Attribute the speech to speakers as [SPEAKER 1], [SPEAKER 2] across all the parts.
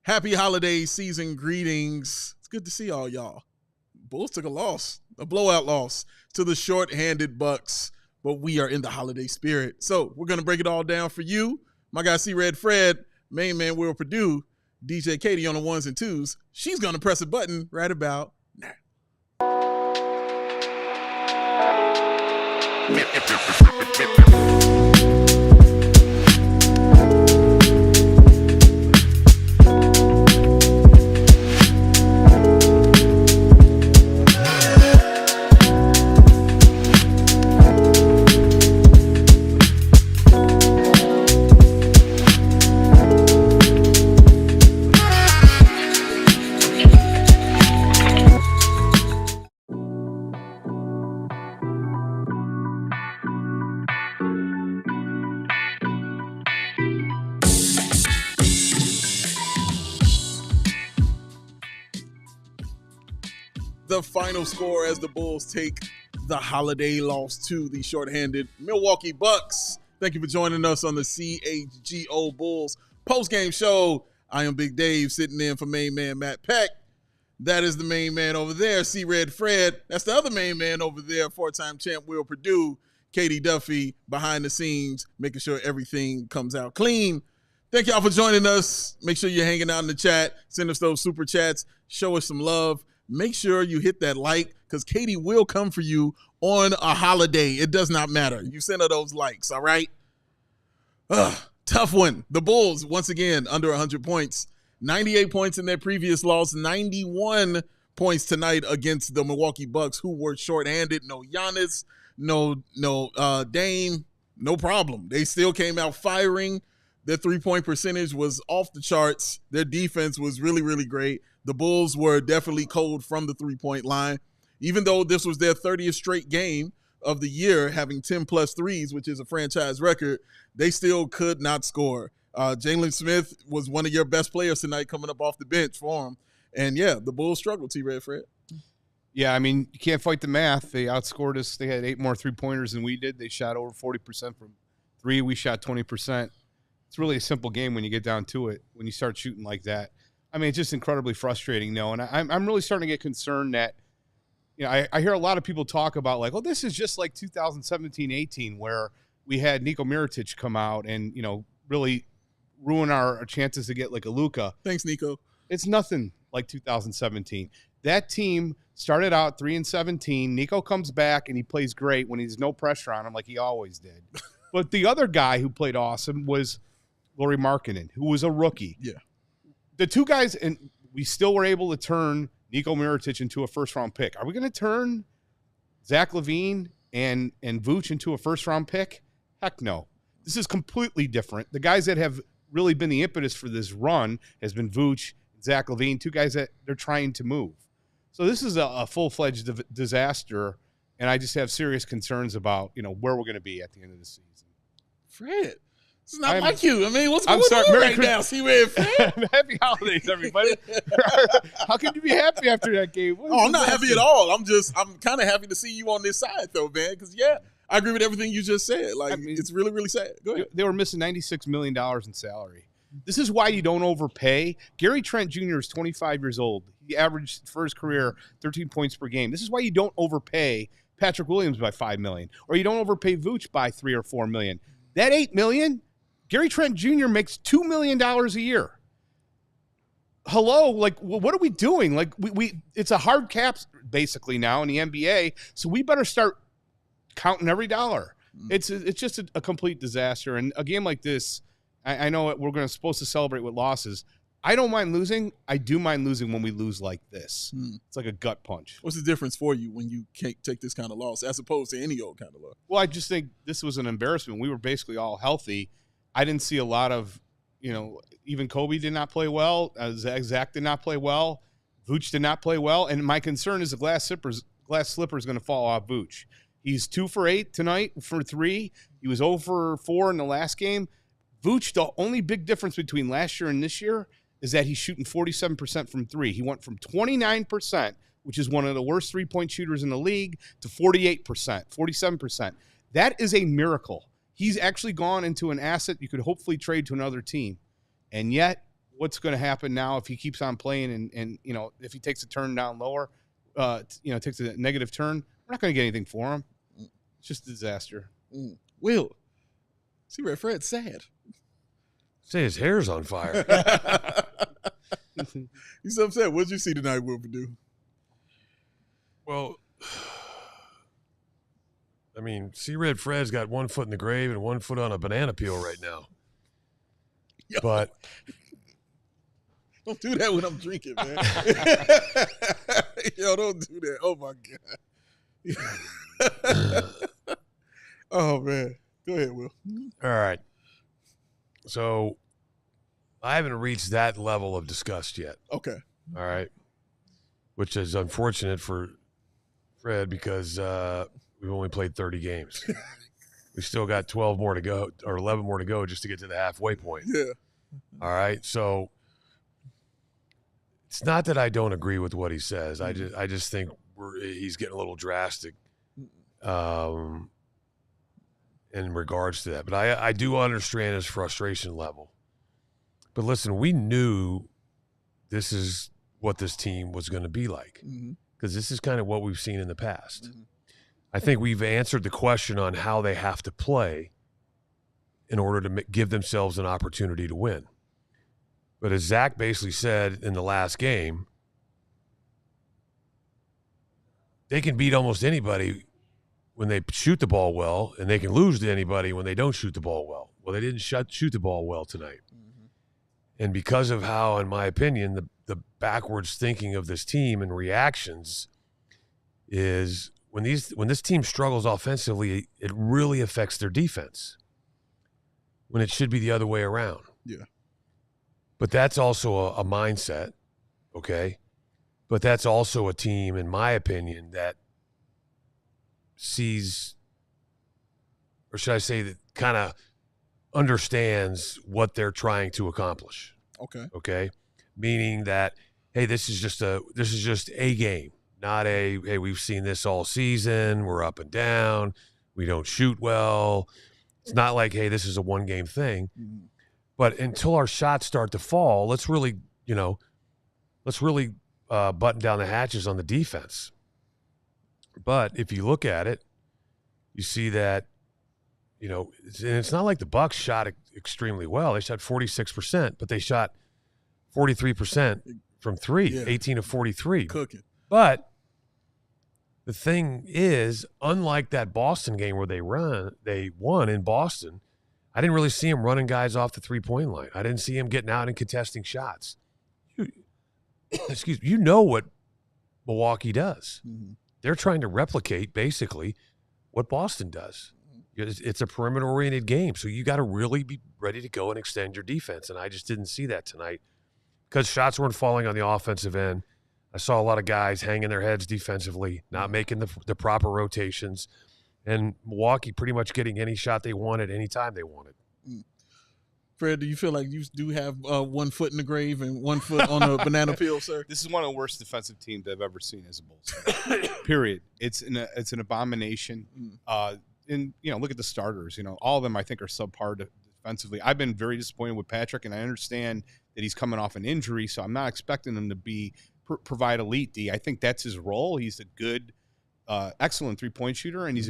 [SPEAKER 1] Happy holiday season greetings. It's good to see all y'all. Bulls took a blowout loss to the short-handed Bucks, but we are in the holiday spirit. So we're going to break it all down for you. My guy C-Red Fred, main man Will Purdue, DJ Katie on the ones and twos. She's going to press a button right about now. The final score as the Bulls take the holiday loss to the shorthanded Milwaukee Bucks. Thank you for joining us on the CHGO Bulls postgame show. I am Big Dave, sitting in for main man Matt Peck. That is the main man over there, C-Red Fred. That's the other main man over there, four-time champ Will Purdue. Katie Duffy behind the scenes, making sure everything comes out clean. Thank y'all for joining us. Make sure you're hanging out in the chat. Send us those super chats. Show us some love. Make sure you hit that like, because Katie will come for you on a holiday. It does not matter. You send her those likes, all right? Tough one. The Bulls, once again, under 100 points. 98 points in their previous loss. 91 points tonight against the Milwaukee Bucks, who were shorthanded. No Giannis, no Dame, no problem. They still came out firing. Their three-point percentage was off the charts. Their defense was really, really great. The Bulls were definitely cold from the three-point line. Even though this was their 30th straight game of the year, having 10-plus threes, which is a franchise record, they still could not score. Jalen Smith was one of your best players tonight coming up off the bench for him. And, yeah, the Bulls struggled, T-Red Fred.
[SPEAKER 2] Yeah, I mean, you can't fight the math. They outscored us. They had 8 more three-pointers than we did. They shot over 40% from three. We shot 20%. It's really a simple game when you get down to it, when you start shooting like that. I mean, it's just incredibly frustrating, though. And I'm really starting to get concerned that, you know, I hear a lot of people talk about, like, oh, this is just like 2017-18, where we had Niko Mirotic come out and, you know, really ruin our chances to get like a Luka.
[SPEAKER 1] Thanks, Nico.
[SPEAKER 2] It's nothing like 2017. That team started out 3-17. Nico comes back and he plays great when he's no pressure on him, like he always did. But the other guy who played awesome was Lauri Markkanen, who was a rookie.
[SPEAKER 1] Yeah.
[SPEAKER 2] The two guys, and we still were able to turn Niko Mirotic into a first-round pick. Are we going to turn Zach LaVine and Vooch into a first-round pick? Heck no. This is completely different. The guys that have really been the impetus for this run has been Vooch and Zach LaVine, two guys that they're trying to move. So this is a full-fledged disaster, and I just have serious concerns about, you know, where we're going to be at the end of the season.
[SPEAKER 1] Fred. It's not like you. I mean, what's going on now? C-Red Fred?
[SPEAKER 2] Happy holidays, everybody. How can you be happy after that game?
[SPEAKER 1] I'm not happy at all. I'm kind of happy to see you on this side, though, man, because, yeah, I agree with everything you just said. Like, I mean, it's really, really sad. Go ahead.
[SPEAKER 2] They were missing $96 million in salary. This is why you don't overpay. Gary Trent Jr. is 25 years old. He averaged for his career 13 points per game. This is why you don't overpay Patrick Williams by $5 million, or you don't overpay Vooch by $3 or $4 million. That $8 million, Gary Trent Jr. makes $2 million a year. Hello, like, what are we doing? Like, we it's a hard cap basically now in the NBA, so we better start counting every dollar. It's just a complete disaster. And a game like this, I know we're supposed to celebrate with losses. I don't mind losing. I do mind losing when we lose like this. It's like a gut punch.
[SPEAKER 1] What's the difference for you when you can't take this kind of loss as opposed to any old kind of loss?
[SPEAKER 2] Well, I just think this was an embarrassment. We were basically all healthy. I didn't see a lot of, you know, even Coby did not play well. Zach did not play well. Vooch did not play well. And my concern is the glass slipper is going to fall off Vooch. He's 2 for 8 tonight for 3. He was 0 for 4 in the last game. Vooch, the only big difference between last year and this year is that he's shooting 47% from 3. He went from 29%, which is one of the worst three-point shooters in the league, to 48%, 47%. That is a miracle. He's actually gone into an asset you could hopefully trade to another team. And yet, what's going to happen now if he keeps on playing and if he takes a turn down lower, takes a negative turn, we're not going to get anything for him. It's just a disaster.
[SPEAKER 1] Will, see Red Fred's sad.
[SPEAKER 3] Say his hair's on fire.
[SPEAKER 1] He's upset. What did you see tonight, Will Purdue?
[SPEAKER 3] Well, I mean, see Red Fred's got 1 foot in the grave and 1 foot on a banana peel right now.
[SPEAKER 1] Yo.
[SPEAKER 3] But
[SPEAKER 1] don't do that when I'm drinking, man. Yo, don't do that. Oh, my God. Oh, man. Go ahead, Will.
[SPEAKER 3] all right. So I haven't reached that level of disgust yet.
[SPEAKER 1] Okay.
[SPEAKER 3] All right. Which is unfortunate for Fred because we've only played 30 games. We still got 12 more to go or 11 more to go just to get to the halfway point.
[SPEAKER 1] Yeah.
[SPEAKER 3] All right. So it's not that I don't agree with what he says. I just think he's getting a little drastic in regards to that. But I do understand his frustration level. But listen, we knew this is what this team was going to be like because this is kind of what we've seen in the past. I think we've answered the question on how they have to play in order to give themselves an opportunity to win. But as Zach basically said in the last game, they can beat almost anybody when they shoot the ball well, and they can lose to anybody when they don't shoot the ball well. Well, they didn't shoot the ball well tonight. And because of how, in my opinion, the backwards thinking of this team and reactions is when this team struggles offensively, it really affects their defense when it should be the other way around.
[SPEAKER 1] Yeah.
[SPEAKER 3] But that's also a mindset, okay? But that's also a team, in my opinion, that sees, or should I say that kind of understands what they're trying to accomplish. Okay. Meaning that, hey, this is just a game, not a, hey, we've seen this all season. We're up and down. We don't shoot well. It's not like, hey, this is a one game thing. But until our shots start to fall, let's really button down the hatches on the defense. But if you look at it, you see that, it's not like the Bucks shot extremely well. They shot 46%, but they shot 43% from three, 18 of 43.
[SPEAKER 1] Cooking.
[SPEAKER 3] But the thing is, unlike that Boston game where they won in Boston, I didn't really see him running guys off the three-point line. I didn't see him getting out and contesting shots. Excuse me. You know what Milwaukee does. They're trying to replicate, basically, what Boston does. It's a perimeter-oriented game, so you got to really be ready to go and extend your defense, and I just didn't see that tonight because shots weren't falling on the offensive end. I saw a lot of guys hanging their heads defensively, not making the proper rotations, and Milwaukee pretty much getting any shot they wanted anytime they wanted.
[SPEAKER 1] Fred, do you feel like you do have 1 foot in the grave and 1 foot on a banana peel, sir?
[SPEAKER 2] This is one of the worst defensive teams I've ever seen as a Bulls. Period. It's an abomination. And look at the starters. All of them I think are subpar defensively. I've been very disappointed with Patrick, and I understand that he's coming off an injury, so I'm not expecting him to provide elite D. I think that's his role. He's a good, excellent 3-point shooter, and he's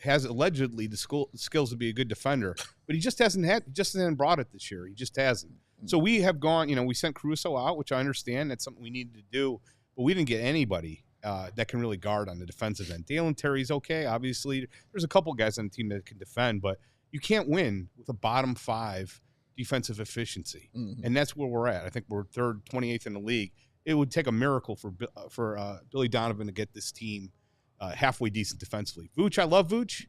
[SPEAKER 2] has allegedly the skills to be a good defender, but he just hasn't brought it this year. He just hasn't. So we have gone, we sent Caruso out, which I understand that's something we needed to do, but we didn't get anybody that can really guard on the defensive end. Dalen Terry's okay. Obviously, there's a couple guys on the team that can defend, but you can't win with a bottom 5 defensive efficiency. And that's where we're at. I think we're 28th in the league. It would take a miracle for Billy Donovan to get this team halfway decent defensively. Vooch, I love Vooch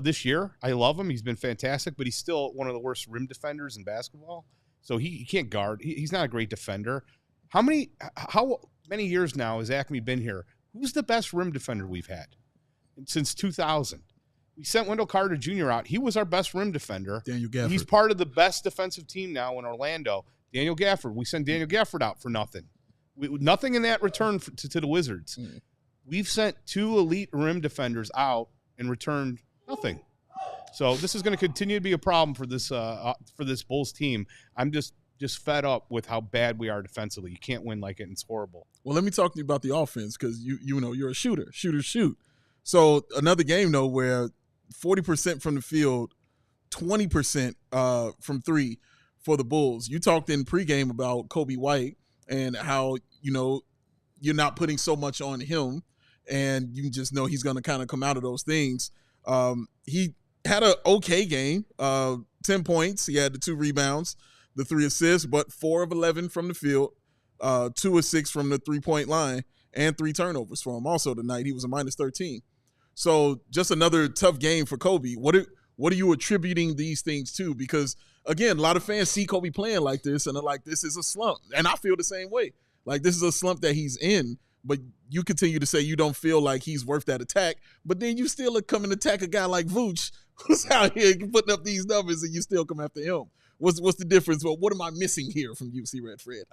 [SPEAKER 2] this year. I love him. He's been fantastic, but he's still one of the worst rim defenders in basketball. So he can't guard. He's not a great defender. How many years now has Acme been here? Who's the best rim defender we've had since 2000? We sent Wendell Carter Jr. out. He was our best rim defender.
[SPEAKER 1] Daniel Gafford.
[SPEAKER 2] He's part of the best defensive team now in Orlando. Daniel Gafford. We sent Daniel Gafford out for nothing. Nothing in that return to the Wizards. We've sent 2 elite rim defenders out and returned nothing. So this is going to continue to be a problem for this Bulls team. I'm just just fed up with how bad we are defensively. You can't win like it, and it's horrible.
[SPEAKER 1] Well, let me talk to you about the offense because you know you're a shooter. Shooters shoot. So another game though where 40% from the field, 20% from three for the Bulls. You talked in pregame about Coby White and how you're not putting so much on him, and you just know he's going to kind of come out of those things. He had an okay game, 10 points. He had the 2 rebounds, the 3 assists, but 4 of 11 from the field, 2 of 6 from the 3-point line, and 3 turnovers for him. Also tonight, he was a minus 13. So just another tough game for Coby. What are you attributing these things to? Because, again, a lot of fans see Coby playing like this, and they're like, this is a slump. And I feel the same way. Like, this is a slump that he's in, but you continue to say you don't feel like he's worth that attack, but then you still come and attack a guy like Vooch, who's out here putting up these numbers, and you still come after him. What's the difference? Well, what am I missing here from UC Red Fred?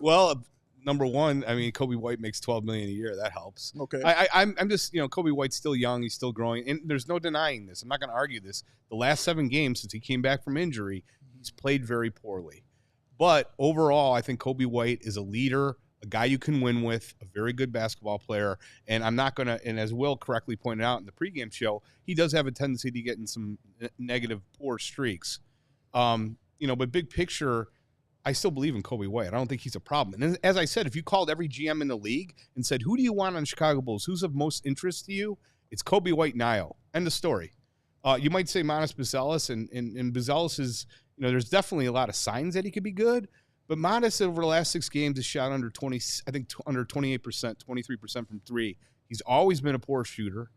[SPEAKER 2] Well, number one, I mean, Coby White makes $12 million a year. That helps.
[SPEAKER 1] Okay.
[SPEAKER 2] I'm just, Coby White's still young. He's still growing, and there's no denying this. I'm not going to argue this. The last 7 games since he came back from injury, he's played very poorly. But overall, I think Coby White is a leader, a guy you can win with, a very good basketball player. And I'm not going to, and as Will correctly pointed out in the pregame show, he does have a tendency to get in some negative, poor streaks. But big picture, I still believe in Coby White. I don't think he's a problem. And as I said, if you called every GM in the league and said, who do you want on Chicago Bulls? Who's of most interest to you? It's Coby White and Io. End of story. You might say Manas Buzelis, and Buzelis is, there's definitely a lot of signs that he could be good. But Manas over the last 6 games has shot under 28%, 23% from 3. He's always been a poor shooter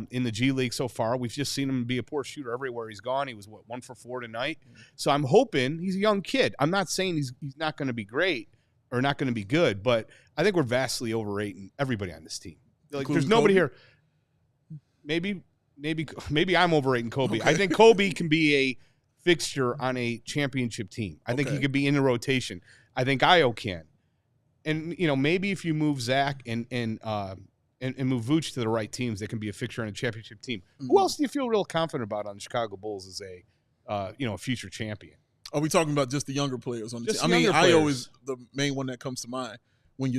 [SPEAKER 2] in the G League so far. We've just seen him be a poor shooter everywhere he's gone. He was, 1 for 4 tonight. So I'm hoping he's a young kid. I'm not saying he's not going to be great or not going to be good, but I think we're vastly overrating everybody on this team. Like, there's nobody here. Maybe I'm overrating Coby. Okay. I think Coby can be a fixture on a championship team. I think he could be in the rotation. I think Io can. And, maybe if you move Zach and move Vooch to the right teams, they can be a fixture on a championship team. Mm-hmm. Who else do you feel real confident about on the Chicago Bulls as a future champion?
[SPEAKER 1] Are we talking about just the younger players on the team? I mean, Io is the main one that comes to mind when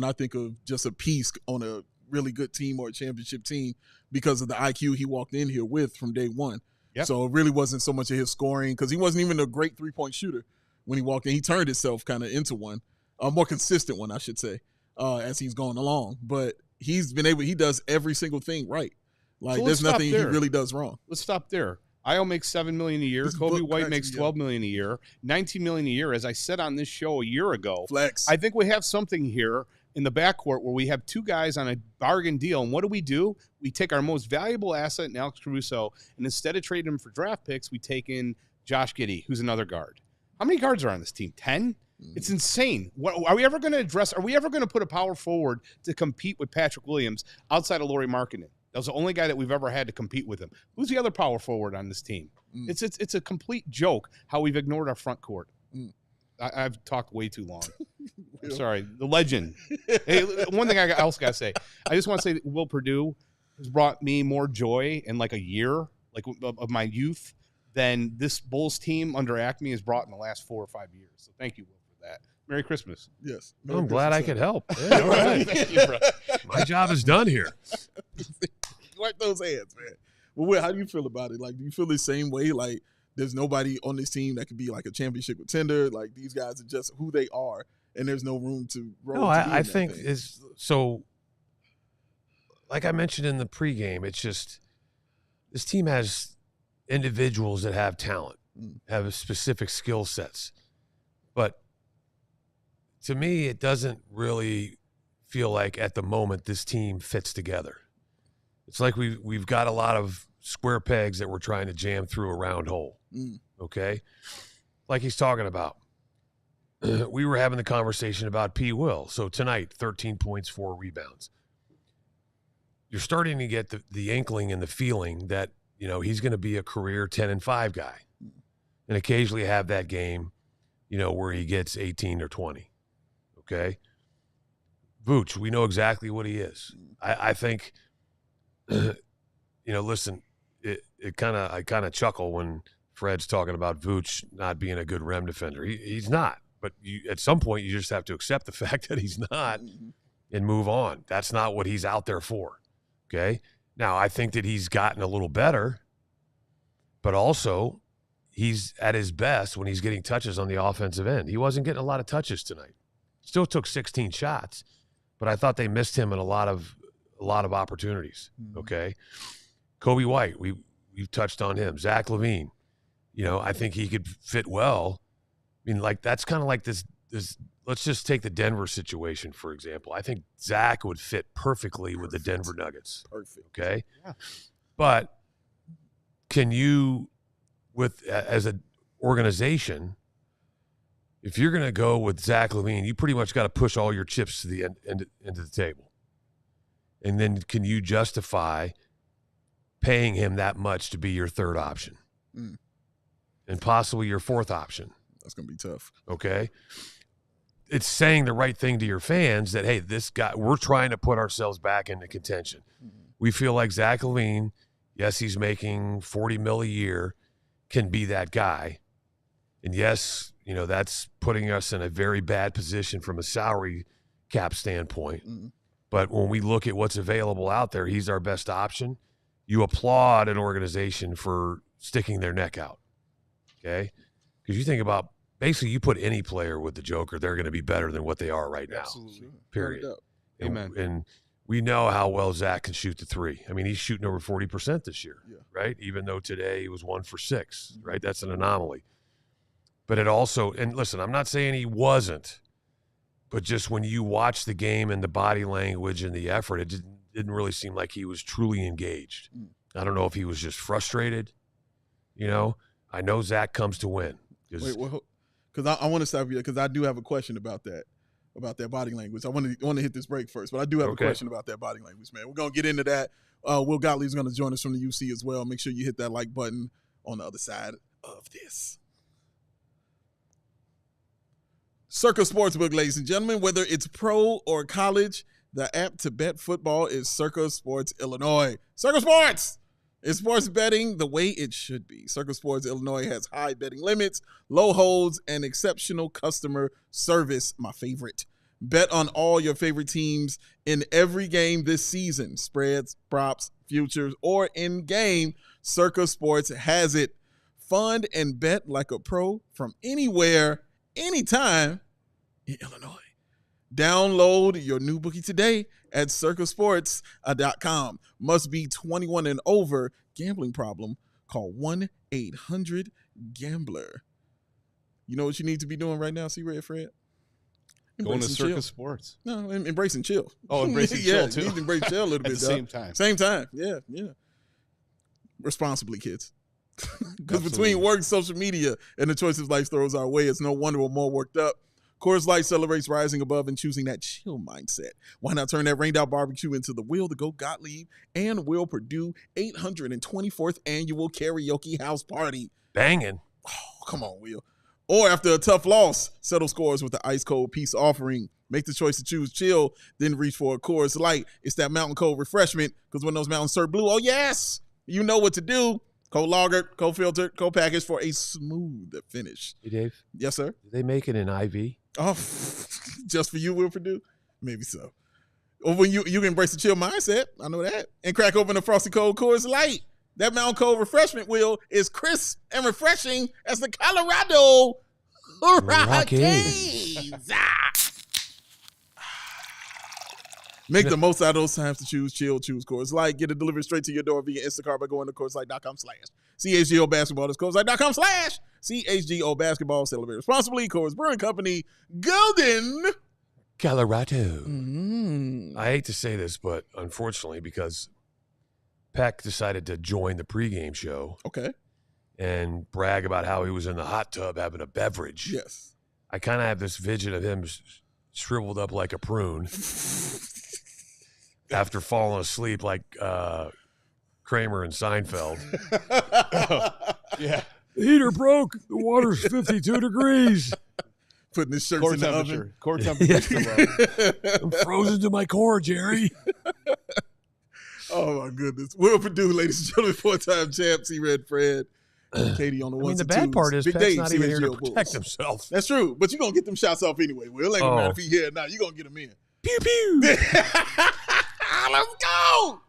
[SPEAKER 1] I think of just a piece on a really good team or a championship team because of the IQ he walked in here with from day one. Yep. So it really wasn't so much of his scoring because he wasn't even a great 3-point shooter when he walked in. He turned himself kind of into one, a more consistent one, I should say, as he's going along. But he does every single thing right. Like, there's nothing he really does wrong.
[SPEAKER 2] Let's stop there. Io makes $7 million a year. Coby White makes $12 million a year. $19 million a year. As I said on this show a year ago,
[SPEAKER 1] flex.
[SPEAKER 2] I think we have something here in the backcourt where we have 2 guys on a bargain deal. And what do? We take our most valuable asset in Alex Caruso, and instead of trading him for draft picks, we take in Josh Giddey, who's another guard. How many guards are on this team? 10? It's insane. Are we ever going to put a power forward to compete with Patrick Williams outside of Lauri Markkanen? That was the only guy that we've ever had to compete with him. Who's the other power forward on this team? It's a complete joke how we've ignored our front court. I've talked way too long. I'm sorry. The legend. Hey, one thing I else got to say. I just want to say that Will Perdue has brought me more joy in like a year, like of my youth, than this Bulls team under Acme has brought in the last 4 or 5 years. So thank you, Will, for that. Merry Christmas.
[SPEAKER 1] Yes.
[SPEAKER 3] I'm glad I could help. Yeah, all right. Thank you, bro. My job is done here.
[SPEAKER 1] Wipe those hands, man. Well, Will, how do you feel about it? Like, do you feel the same way? Like, there's nobody on this team that could be like a championship contender. Like, these guys are just who they are, and there's no room to grow.
[SPEAKER 3] No, I think it's so. Like I mentioned in the pregame, it's just this team has individuals that have talent, have specific skill sets, but to me, it doesn't really feel like at the moment this team fits together. It's like we've got a lot of square pegs that we're trying to jam through a round hole. Okay? Like he's talking about. We were having the conversation about P. Will. So tonight, 13 points, 4 rebounds. You're starting to get the inkling and the feeling that, he's going to be a career 10-5 guy. And occasionally have that game, where he gets 18 or 20. Okay? Vooch, we know exactly what he is. I think listen, I kind of chuckle when Fred's talking about Vooch not being a good rim defender. He's not. But at some point, you just have to accept the fact that he's not and move on. That's not what he's out there for, okay? Now, I think that he's gotten a little better, but also he's at his best when he's getting touches on the offensive end. He wasn't getting a lot of touches tonight. Still took 16 shots, but I thought they missed him in a lot of opportunities, okay? Coby White, we've touched on him. Zach LaVine, I think he could fit well. I mean, like, that's kind of like this. Let's just take the Denver situation, for example. I think Zach would fit perfectly with the Denver Nuggets.
[SPEAKER 1] Perfect.
[SPEAKER 3] Okay?
[SPEAKER 2] Yeah.
[SPEAKER 3] But can you, as an organization, if you're going to go with Zach LaVine, you pretty much got to push all your chips to the end of the table. And then can you justify paying him that much to be your third option? And possibly your fourth option?
[SPEAKER 1] That's going to be tough.
[SPEAKER 3] Okay. It's saying the right thing to your fans that, hey, this guy, we're trying to put ourselves back into contention. We feel like Zach LaVine, yes, he's making $40 million a year, can be that guy. And yes, that's putting us in a very bad position from a salary cap standpoint. But when we look at what's available out there, he's our best option. You applaud an organization for sticking their neck out. Okay. Because you think about, basically, you put any player with the Joker, they're going to be better than what they are right now.
[SPEAKER 2] Absolutely.
[SPEAKER 3] Period.
[SPEAKER 2] Amen.
[SPEAKER 3] And we know how well Zach can shoot the three. I mean, he's shooting over 40% this year, right? Even though today he was 1 for 6, right? That's an anomaly. But it also, and listen, I'm not saying he wasn't, but just when you watch the game and the body language and the effort, it didn't really seem like he was truly engaged. I don't know if he was just frustrated. I know Zach comes to win.
[SPEAKER 1] Because I want to stop you because I do have a question about that body language. I want to hit this break first, but I do have a question about that body language, man. We're going to get into that. Will Gottlieb is going to join us from the UC as well. Make sure you hit that like button on the other side of this. Circa Sportsbook, ladies and gentlemen, whether it's pro or college, the app to bet football is Circa Sports Illinois. Circa Sports! It's sports betting the way it should be. Circa Sports Illinois has high betting limits, low holds, and exceptional customer service, my favorite. Bet on all your favorite teams in every game this season. Spreads, props, futures, or in-game, Circa Sports has it. Fund and bet like a pro from anywhere, anytime in Illinois. Download your new bookie today at circasports.com. Must be 21 and over. Gambling problem? Call 1-800-GAMBLER. You know what you need to be doing right now, C-Red Fred?
[SPEAKER 2] Going to Circa Sports.
[SPEAKER 1] No, embracing chill.
[SPEAKER 2] Oh, embracing chill too.
[SPEAKER 1] You need to embrace chill a little bit.
[SPEAKER 2] At the same time.
[SPEAKER 1] Same time. Yeah. Responsibly, kids. Because between work, social media, and the choices life throws our way, it's no wonder we're more worked up. Coors Light celebrates rising above and choosing that chill mindset. Why not turn that rained out barbecue into the Will to Go Gottlieb and Will Purdue 824th annual karaoke house party?
[SPEAKER 3] Banging.
[SPEAKER 1] Oh, come on, Will. Or after a tough loss, settle scores with the ice cold peace offering. Make the choice to choose chill, then reach for a Coors Light. It's that mountain cold refreshment, because when those mountains serve blue, oh yes, you know what to do. Cold lagered, cold filtered, cold packaged for a smooth finish.
[SPEAKER 3] Hey, Dave.
[SPEAKER 1] Yes, sir?
[SPEAKER 3] Do they make it in IV?
[SPEAKER 1] Oh, just for you, Will Purdue? Maybe so. Or when you can embrace the chill mindset, I know that, and crack open a frosty cold Coors Light. That mountain cold refreshment, Will, is crisp and refreshing as the Colorado Rockies. Make the most out of those times to choose chill, choose Coors Light. Get it delivered straight to your door via Instacart by going to CoorsLight.com/CHGO Basketball. That's CoorsLight.com/CHGO Basketball. Celebrate responsibly. Coors Brewing Company, Golden,
[SPEAKER 3] Colorado. I hate to say this, but unfortunately, because Peck decided to join the pregame show.
[SPEAKER 1] Okay.
[SPEAKER 3] And brag about how he was in the hot tub having a beverage.
[SPEAKER 1] Yes.
[SPEAKER 3] I kind of have this vision of him shriveled up like a prune after falling asleep like Kramer and Seinfeld.
[SPEAKER 2] Yeah.
[SPEAKER 3] The heater broke. The water's 52 degrees.
[SPEAKER 1] Putting his shirts in the oven.
[SPEAKER 2] Core temperature.
[SPEAKER 3] I'm frozen to my core, Jerry.
[SPEAKER 1] Oh, my goodness. Will Purdue, ladies and gentlemen, 4-time champ, C-Red Fred. Katie on the ones
[SPEAKER 3] the
[SPEAKER 1] and
[SPEAKER 3] bad
[SPEAKER 1] twos.
[SPEAKER 3] part is
[SPEAKER 1] Big
[SPEAKER 3] Pet's
[SPEAKER 1] day,
[SPEAKER 3] not even here to
[SPEAKER 1] CHGO
[SPEAKER 3] protect
[SPEAKER 1] Bulls.
[SPEAKER 3] himself.
[SPEAKER 1] That's true, but you're going to get them shots off anyway. Will. It ain't matter if he here or not. You're going to get them in.
[SPEAKER 3] Pew, pew.
[SPEAKER 1] Let's go.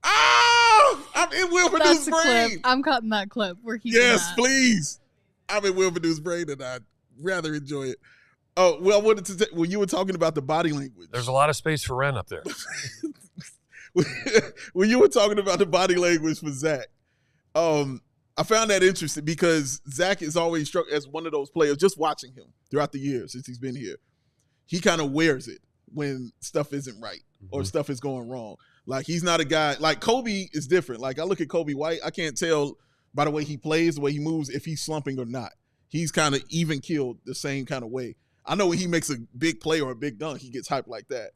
[SPEAKER 1] Oh, I'm in Will
[SPEAKER 4] That's
[SPEAKER 1] Verdue's
[SPEAKER 4] the
[SPEAKER 1] brain.
[SPEAKER 4] clip. I'm cutting that clip. We're keeping
[SPEAKER 1] Yes,
[SPEAKER 4] that.
[SPEAKER 1] please. I'm in Will Verdue's brain, and I'd rather enjoy it. Oh, well, I wanted to when you were talking about the body language.
[SPEAKER 3] There's a lot of space for Ren up there.
[SPEAKER 1] When you were talking about the body language for Zach, I found that interesting because Zach is always struck as one of those players, just watching him throughout the years since he's been here. He kind of wears it when stuff isn't right or stuff is going wrong. Like, he's not a guy – like, Coby is different. Like, I look at Coby White, I can't tell by the way he plays, the way he moves, if he's slumping or not. He's kind of even keeled the same kind of way. I know when he makes a big play or a big dunk, he gets hyped like that.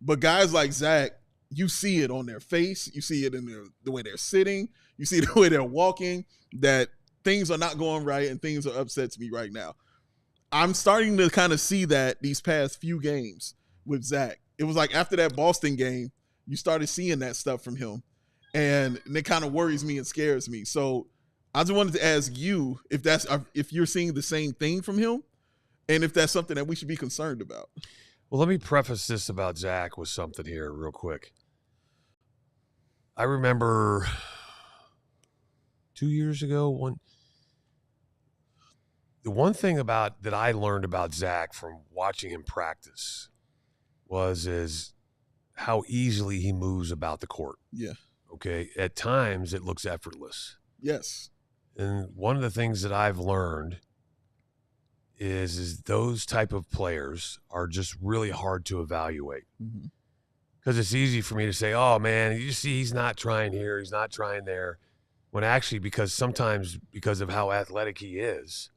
[SPEAKER 1] But guys like Zach, you see it on their face. You see it in the way they're sitting. You see the way they're walking, that things are not going right and things are upsets me right now. I'm starting to kind of see that these past few games with Zach. It was like after that Boston game, you started seeing that stuff from him. And it kind of worries me and scares me. So I just wanted to ask you if you're seeing the same thing from him and if that's something that we should be concerned about.
[SPEAKER 3] Well, let me preface this about Zach with something here real quick. I remember 2 years ago, the one thing that I learned about Zach from watching him practice is how easily he moves about the court.
[SPEAKER 1] Yeah.
[SPEAKER 3] Okay. At times it looks effortless.
[SPEAKER 1] Yes.
[SPEAKER 3] And one of the things that I've learned is those type of players are just really hard to evaluate. Because it's easy for me to say, oh, man, you see he's not trying here, he's not trying there. When actually, because of how athletic he is,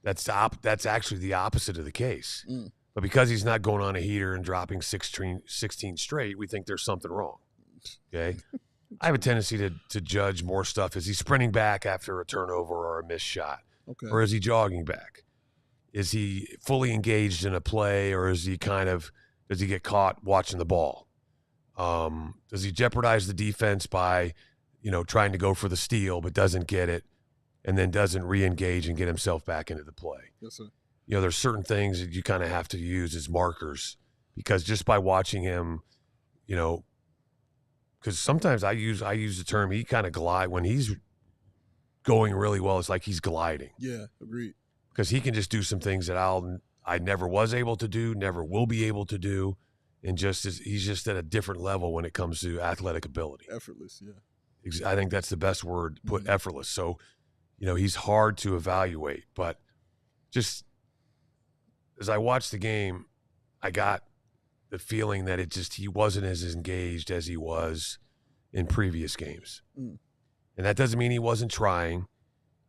[SPEAKER 3] that's actually the opposite of the case. But because he's not going on a heater and dropping 16 straight, we think there's something wrong. Okay? I have a tendency to judge more stuff. Is he sprinting back after a turnover or a missed shot?
[SPEAKER 1] Okay.
[SPEAKER 3] Or is he jogging back? Is he fully engaged in a play, or is he does he get caught watching the ball? Does he jeopardize the defense by, trying to go for the steal but doesn't get it and then doesn't re-engage and get himself back into the play?
[SPEAKER 1] Yes, sir.
[SPEAKER 3] There's certain things that you kind of have to use as markers, because just by watching him, because sometimes I use the term, he kind of glide when he's going really well. It's like he's gliding.
[SPEAKER 1] Yeah, agreed.
[SPEAKER 3] Because he can just do some things that I never was able to do, never will be able to do, and he's just at a different level when it comes to athletic ability.
[SPEAKER 1] Effortless, yeah.
[SPEAKER 3] I think that's the best word to put, effortless. So, he's hard to evaluate, but just as I watched the game, I got the feeling that he wasn't as engaged as he was in previous games. And that doesn't mean he wasn't trying.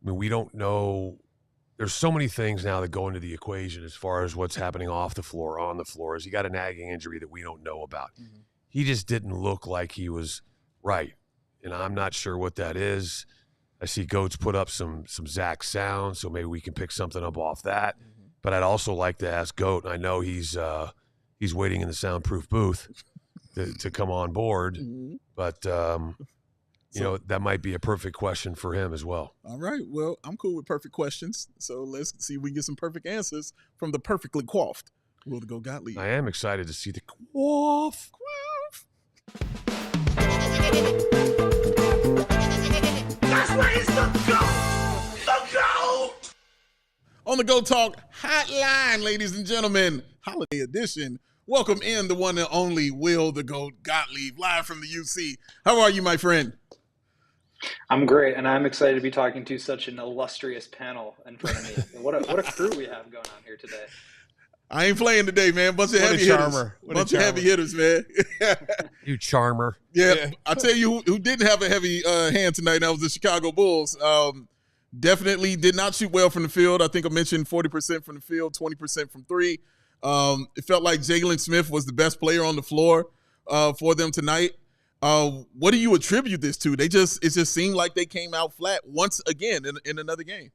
[SPEAKER 3] I mean, we don't know. There's so many things now that go into the equation as far as what's happening off the floor, on the floor. Is he got a nagging injury that we don't know about? He just didn't look like he was right. And I'm not sure what that is. I see Goats put up some Zach sound, so maybe we can pick something up off that. But I'd also like to ask Goat, and I know he's waiting in the soundproof booth to come on board. But that might be a perfect question for him as well.
[SPEAKER 1] All right. Well, I'm cool with perfect questions. So let's see if we can get some perfect answers from the perfectly coiffed Will the Go Gottlieb.
[SPEAKER 3] I am excited to see the quaff.
[SPEAKER 1] That's where it's the GOAT! The GOAT! On the Go Talk Hotline, ladies and gentlemen, holiday edition. Welcome in the one and only Will the Goat Gottlieb, live from the UC. How are you, my friend?
[SPEAKER 5] I'm great, and I'm excited to be talking to such an illustrious panel in front of me. What a crew we have going on here today.
[SPEAKER 1] I ain't playing today, man. Bunch of heavy hitters, man.
[SPEAKER 3] You charmer.
[SPEAKER 1] Yeah. I tell you who didn't have a heavy hand tonight, that was the Chicago Bulls. Definitely did not shoot well from the field. I think I mentioned 40% from the field, 20% from three. It felt like Jalen Smith was the best player on the floor for them tonight. What do you attribute this to? It just seemed like they came out flat once again in another game.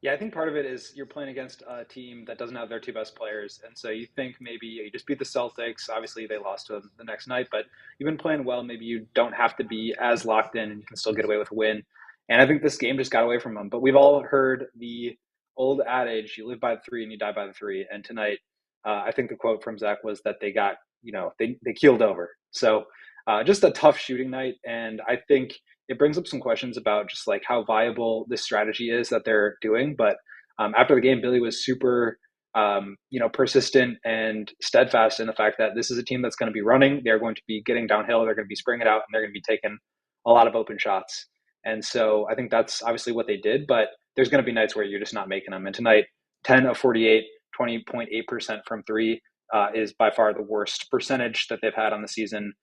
[SPEAKER 5] Yeah, I think part of it is you're playing against a team that doesn't have their two best players. And so you think maybe you just beat the Celtics. Obviously, they lost to them the next night, but you've been playing well. Maybe you don't have to be as locked in and you can still get away with a win. And I think this game just got away from them. But we've all heard the old adage, you live by the three and you die by the three. And tonight, I think the quote from Zach was that they got, they keeled over. So just a tough shooting night. And I think it brings up some questions about just like how viable this strategy is that they're doing. But after the game, Billy was super, persistent and steadfast in the fact that this is a team that's going to be running. They're going to be getting downhill. They're going to be springing it out, and they're going to be taking a lot of open shots. And so I think that's obviously what they did. But there's going to be nights where you're just not making them. And tonight, 10 of 48, 20.8% from three is by far the worst percentage that they've had on the season.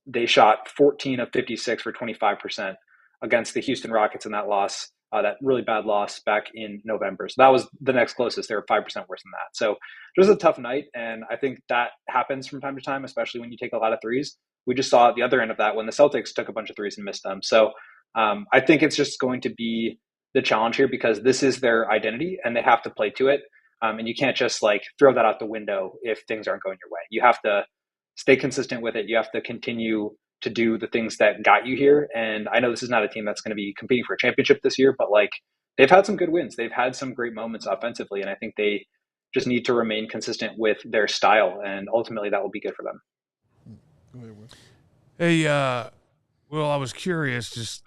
[SPEAKER 5] They shot 14 of 56 for 25% against the Houston Rockets in that loss, that really bad loss back in November. So that was the next closest. They were 5% worse than that. So it was a tough night. And I think that happens from time to time, especially when you take a lot of threes. We just saw at the other end of that when the Celtics took a bunch of threes and missed them. So I think it's just going to be the challenge here because this is their identity and they have to play to it. And you can't just like throw that out the window if things aren't going your way. You have to stay consistent with it. You have to continue to do the things that got you here. And I know this is not a team that's going to be competing for a championship this year, but like they've had some good wins. They've had some great moments offensively. And I think they just need to remain consistent with their style. And ultimately that will be good for them.
[SPEAKER 3] Hey, Will, I was curious,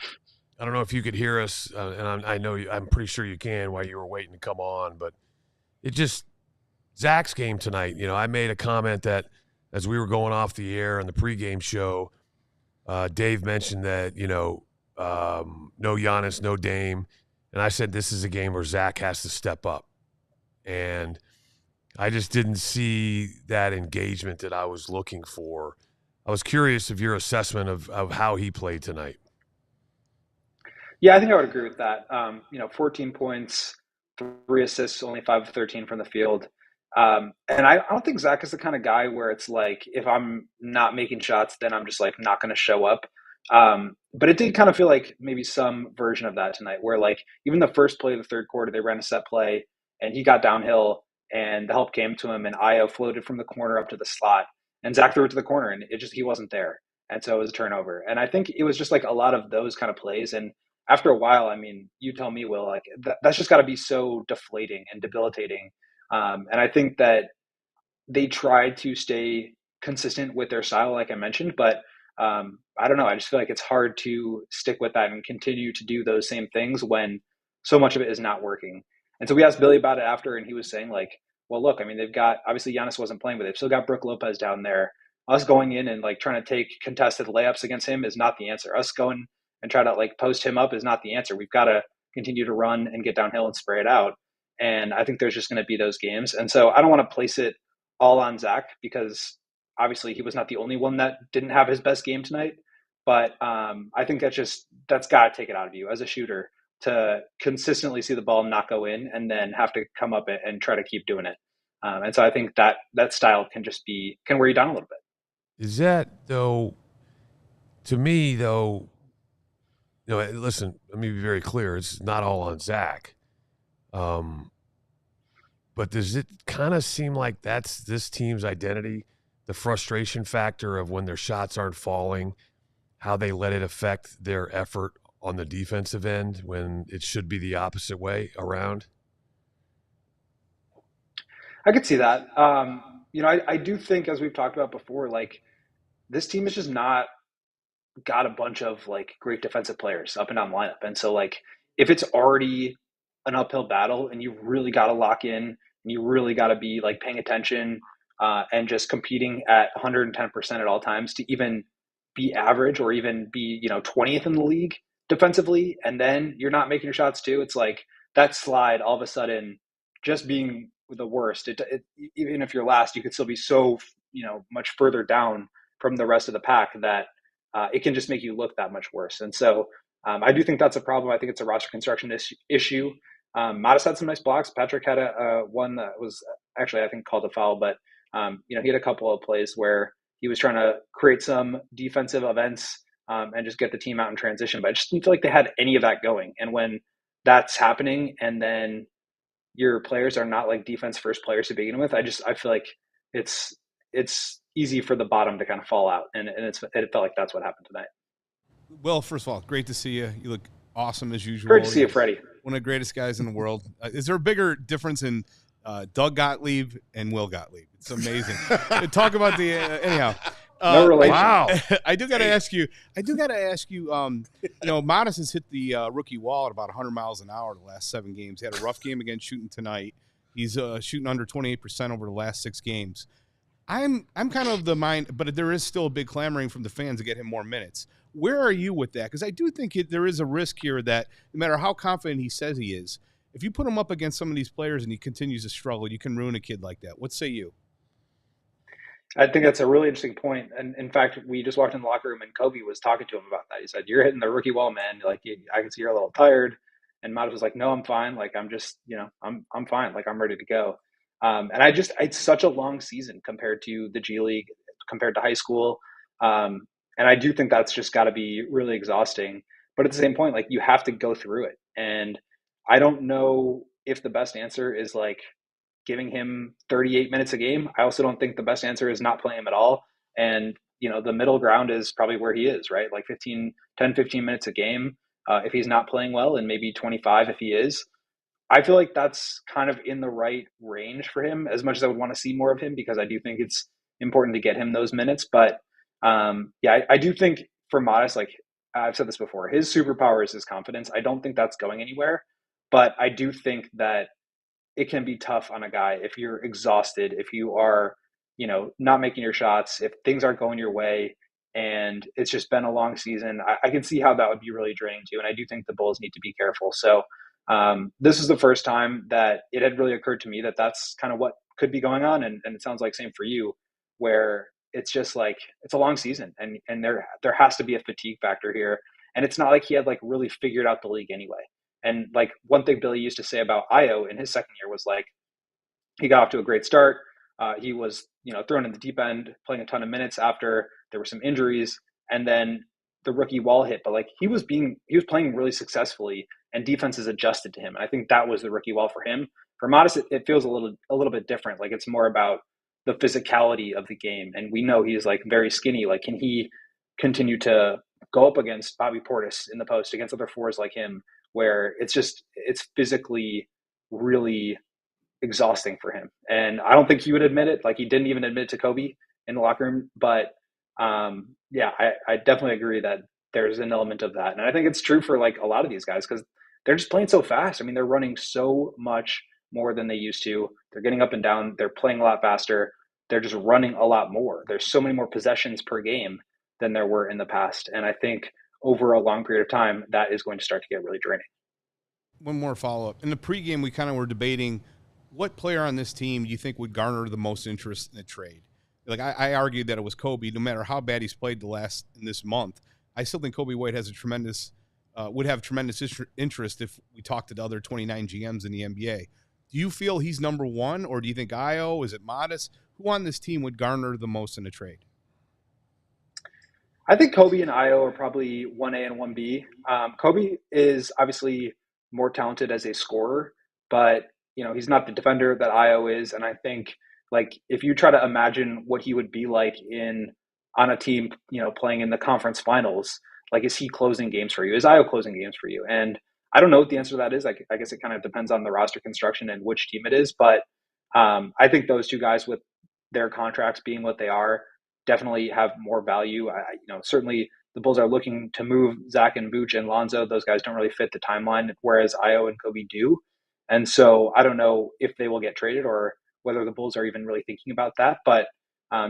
[SPEAKER 3] I don't know if you could hear us, and I'm pretty sure you can while you were waiting to come on, but Zach's game tonight, I made a comment that as we were going off the air on the pregame show, Dave mentioned that, no Giannis, no Dame, and I said this is a game where Zach has to step up, and I just didn't see that engagement that I was looking for. I was curious of your assessment of how he played tonight.
[SPEAKER 5] Yeah, I think I would agree with that. 14 points, 3 assists, only 5 of 13 from the field. And I don't think Zach is the kind of guy where it's like, if I'm not making shots, then I'm just like not going to show up. But it did kind of feel like maybe some version of that tonight where like even the first play of the third quarter, they ran a set play and he got downhill and the help came to him and Io floated from the corner up to the slot and Zach threw it to the corner and he wasn't there. And so it was a turnover. And I think it was just like a lot of those kind of plays. And after a while, I mean, you tell me, Will, like that's just got to be so deflating and debilitating. And I think that they tried to stay consistent with their style, like I mentioned, but I don't know. I just feel like it's hard to stick with that and continue to do those same things when so much of it is not working. And so we asked Billy about it after, and he was saying like, well, look, I mean, they've got, obviously Giannis wasn't playing, but they've still got Brook Lopez down there. Us going in and like trying to take contested layups against him is not the answer. Us going and try to like post him up is not the answer. We've got to continue to run and get downhill and spray it out. And I think there's just going to be those games. And so I don't want to place it all on Zach because obviously he was not the only one that didn't have his best game tonight. But I think that's got to take it out of you as a shooter to consistently see the ball not go in and then have to come up and try to keep doing it. And so I think that style can wear you down a little bit.
[SPEAKER 3] Is that though, to me though, listen, let me be very clear. It's not all on Zach. But does it kind of seem like that's this team's identity, the frustration factor of when their shots aren't falling, how they let it affect their effort on the defensive end when it should be the opposite way around?
[SPEAKER 5] I could see that. I do think, as we've talked about before, like this team is just not got a bunch of like great defensive players up and down the lineup. And so like if it's already an uphill battle and you really got to lock in and you really got to be like paying attention and just competing at 110% at all times to even be average or even be 20th in the league defensively, and then you're not making your shots too, it's like that slide all of a sudden just being the worst. Even if you're last, you could still be so much further down from the rest of the pack that it can just make you look that much worse. And so I do think that's a problem. I think it's a roster construction issue. Modest had some nice blocks. Patrick had a one that was actually, I think, called a foul, but he had a couple of plays where he was trying to create some defensive events and just get the team out in transition. But I just didn't feel like they had any of that going. And when that's happening and then your players are not like defense first players to begin with, I feel like it's easy for the bottom to kind of fall out. And it felt like that's what happened tonight.
[SPEAKER 2] Well, first of all, great to see you. You look awesome as usual.
[SPEAKER 5] Great to see you, Freddie.
[SPEAKER 2] One of the greatest guys in the world. Is there a bigger difference in Doug Gottlieb and Will Gottlieb? It's amazing. Talk about the anyhow.
[SPEAKER 5] No relation.
[SPEAKER 3] Wow.
[SPEAKER 2] I do got to ask you. Modest has hit the rookie wall at about 100 miles an hour the last 7 games. He had a rough game against shooting tonight. He's shooting under 28% over the last 6 games. I'm kind of the mind, but there is still a big clamoring from the fans to get him more minutes. Where are you with that? Because I do think there is a risk here that no matter how confident he says he is, if you put him up against some of these players and he continues to struggle, you can ruin a kid like that. What say you?
[SPEAKER 5] I think that's a really interesting point. And in fact, we just walked in the locker room and Coby was talking to him about that. He said, "You're hitting the rookie wall, man. Like, I can see you're a little tired." And Modest was like, "No, I'm fine. Like, I'm just, I'm fine. Like, I'm ready to go." And it's such a long season compared to the G League, compared to high school. And I do think that's just got to be really exhausting. But at the same point, like, you have to go through it. And I don't know if the best answer is like giving him 38 minutes a game. I also don't think the best answer is not playing him at all. And, the middle ground is probably where he is, right? Like 15 minutes a game if he's not playing well, and maybe 25 if he is. I feel like that's kind of in the right range for him, as much as I would want to see more of him, because I do think it's important to get him those minutes. But I do think for Modest, like I've said this before, his superpower is his confidence. I don't think that's going anywhere, but I do think that it can be tough on a guy if you're exhausted, if you are, not making your shots, if things aren't going your way, and it's just been a long season. I can see how that would be really draining too. And I do think the Bulls need to be careful. So this is the first time that it had really occurred to me that that's kind of what could be going on. And it sounds like same for you, where it's just like, it's a long season and there has to be a fatigue factor here. And it's not like he had like really figured out the league anyway. And like one thing Billy used to say about Io in his second year was like, he got off to a great start. He was, thrown in the deep end, playing a ton of minutes after there were some injuries, and then the rookie wall hit. But like he was playing really successfully, and defenses adjusted to him. And I think that was the rookie wall for him. For Modest, it feels a little bit different. Like it's more about the physicality of the game, and we know he's like very skinny. Like, can he continue to go up against Bobby Portis in the post, against other fours like him, where it's physically really exhausting for him? And I don't think he would admit it. Like he didn't even admit it to Coby in the locker room. But I definitely agree that there's an element of that. And I think it's true for like a lot of these guys because they're just playing so fast. I mean, they're running so much more than they used to. They're getting up and down. They're playing a lot faster. They're just running a lot more. There's so many more possessions per game than there were in the past. And I think over a long period of time, that is going to start to get really draining.
[SPEAKER 2] One more follow-up. In the pregame, we kind of were debating what player on this team do you think would garner the most interest in a trade? Like I argued that it was Coby, no matter how bad he's played in this month. I still think Coby White has would have tremendous interest if we talked to the other 29 GMs in the NBA. Do you feel he's number one, or do you think Io? Is it Modest? Who on this team would garner the most in a trade?
[SPEAKER 5] I think Coby and Io are probably 1A and 1B. Coby is obviously more talented as a scorer, but he's not the defender that Io is. And I think like if you try to imagine what he would be like on a team, playing in the conference finals, like is he closing games for you? Is Io closing games for you? And I don't know what the answer to that is. I guess it kind of depends on the roster construction and which team it is. But I think those two guys with their contracts being what they are definitely have more value. Certainly the Bulls are looking to move Zach and Vooch and Lonzo. Those guys don't really fit the timeline, whereas Io and Coby do. And so I don't know if they will get traded or whether the Bulls are even really thinking about that. But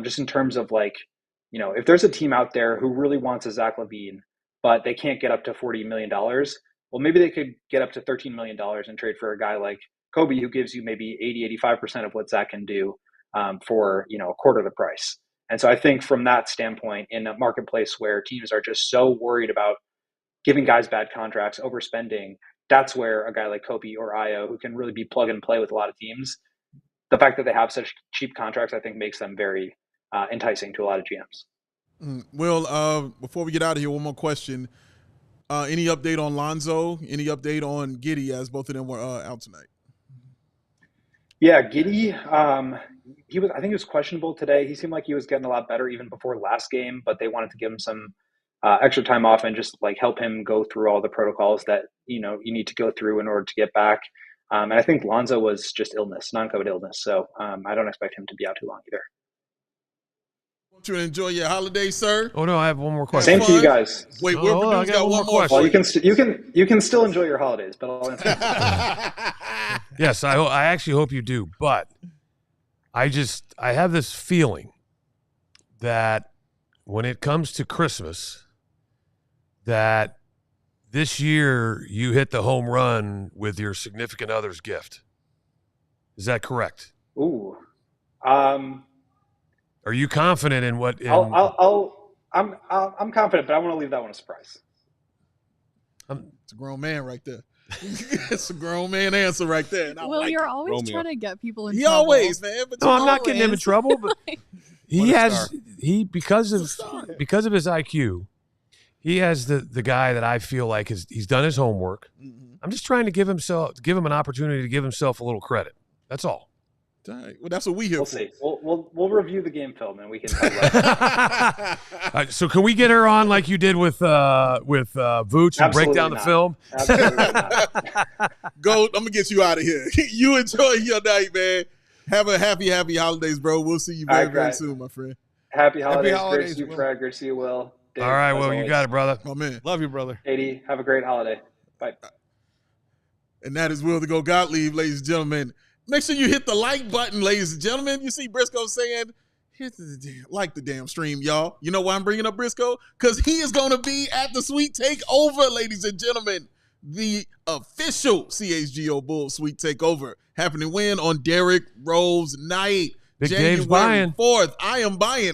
[SPEAKER 5] just in terms of like, if there's a team out there who really wants a Zach LaVine, but they can't get up to $40 million, well, maybe they could get up to $13 million and trade for a guy like Coby, who gives you maybe 80-85% of what Zach can do for, a quarter of the price. And so I think from that standpoint, in a marketplace where teams are just so worried about giving guys bad contracts, overspending, that's where a guy like Coby or Io, who can really be plug and play with a lot of teams, the fact that they have such cheap contracts, I think makes them very enticing to a lot of GMs.
[SPEAKER 1] Well, before we get out of here, one more question. Any update on Lonzo? Any update on Giddey, as both of them were out tonight?
[SPEAKER 5] Yeah, Giddey, I think he was questionable today. He seemed like he was getting a lot better even before last game, but they wanted to give him some extra time off and just like help him go through all the protocols that, you need to go through in order to get back. And I think Lonzo was just illness, non-COVID illness. So I don't expect him to be out too long either.
[SPEAKER 1] Want you to enjoy your holiday, sir.
[SPEAKER 3] Oh no, I have one more question.
[SPEAKER 5] Same to you guys.
[SPEAKER 1] Wait, we're
[SPEAKER 3] I got one more
[SPEAKER 5] Well,
[SPEAKER 3] question.
[SPEAKER 5] you can still enjoy your holidays, but I'll answer.
[SPEAKER 3] Yes, I actually hope you do. But I have this feeling that when it comes to Christmas, that this year you hit the home run with your significant other's gift. Is that correct?
[SPEAKER 5] Ooh.
[SPEAKER 3] Are you confident in what?
[SPEAKER 5] I'm confident, but I want to leave that one a surprise.
[SPEAKER 1] It's a grown man right there. It's a grown man answer right there. And
[SPEAKER 4] Well, you're always trying to get people in
[SPEAKER 1] He
[SPEAKER 4] trouble.
[SPEAKER 1] always, man. But
[SPEAKER 3] No, I'm not getting him in trouble. But because of his IQ, he has the guy that I feel like he's done his homework.
[SPEAKER 1] Mm-hmm.
[SPEAKER 3] I'm just trying to give him an opportunity to give himself a little credit. That's all.
[SPEAKER 1] All right. Well, that's what we here
[SPEAKER 5] We'll
[SPEAKER 1] for.
[SPEAKER 5] see. We'll review the game film and we can talk about it.
[SPEAKER 3] So can we get her on like you did with Vooch and break down the film?
[SPEAKER 5] Absolutely not.
[SPEAKER 1] Goat, I'm gonna get you out of here. You enjoy your night, man. Have a happy holidays, bro. We'll see you very, very soon, my friend.
[SPEAKER 5] Happy holidays.
[SPEAKER 2] holidays,
[SPEAKER 5] Great to see you,
[SPEAKER 2] Will.
[SPEAKER 5] Fred. Great to see you, Will. Dave,
[SPEAKER 3] All right,
[SPEAKER 5] as
[SPEAKER 3] well, you
[SPEAKER 5] always.
[SPEAKER 3] got it, brother.
[SPEAKER 1] My man.
[SPEAKER 2] Love you, brother.
[SPEAKER 5] Katie, have a great holiday. Bye.
[SPEAKER 1] And that is Will to Go Gottlieb, ladies and gentlemen. Make sure you hit the like button, ladies and gentlemen. You see Briscoe saying, like the damn stream, y'all. You know why I'm bringing up Briscoe? Because he is going to be at the Sweet Takeover, ladies and gentlemen. The official CHGO Bulls Sweet Takeover happening when? On Rose night.
[SPEAKER 3] Big Dave's buying.
[SPEAKER 1] 4th. I am buying.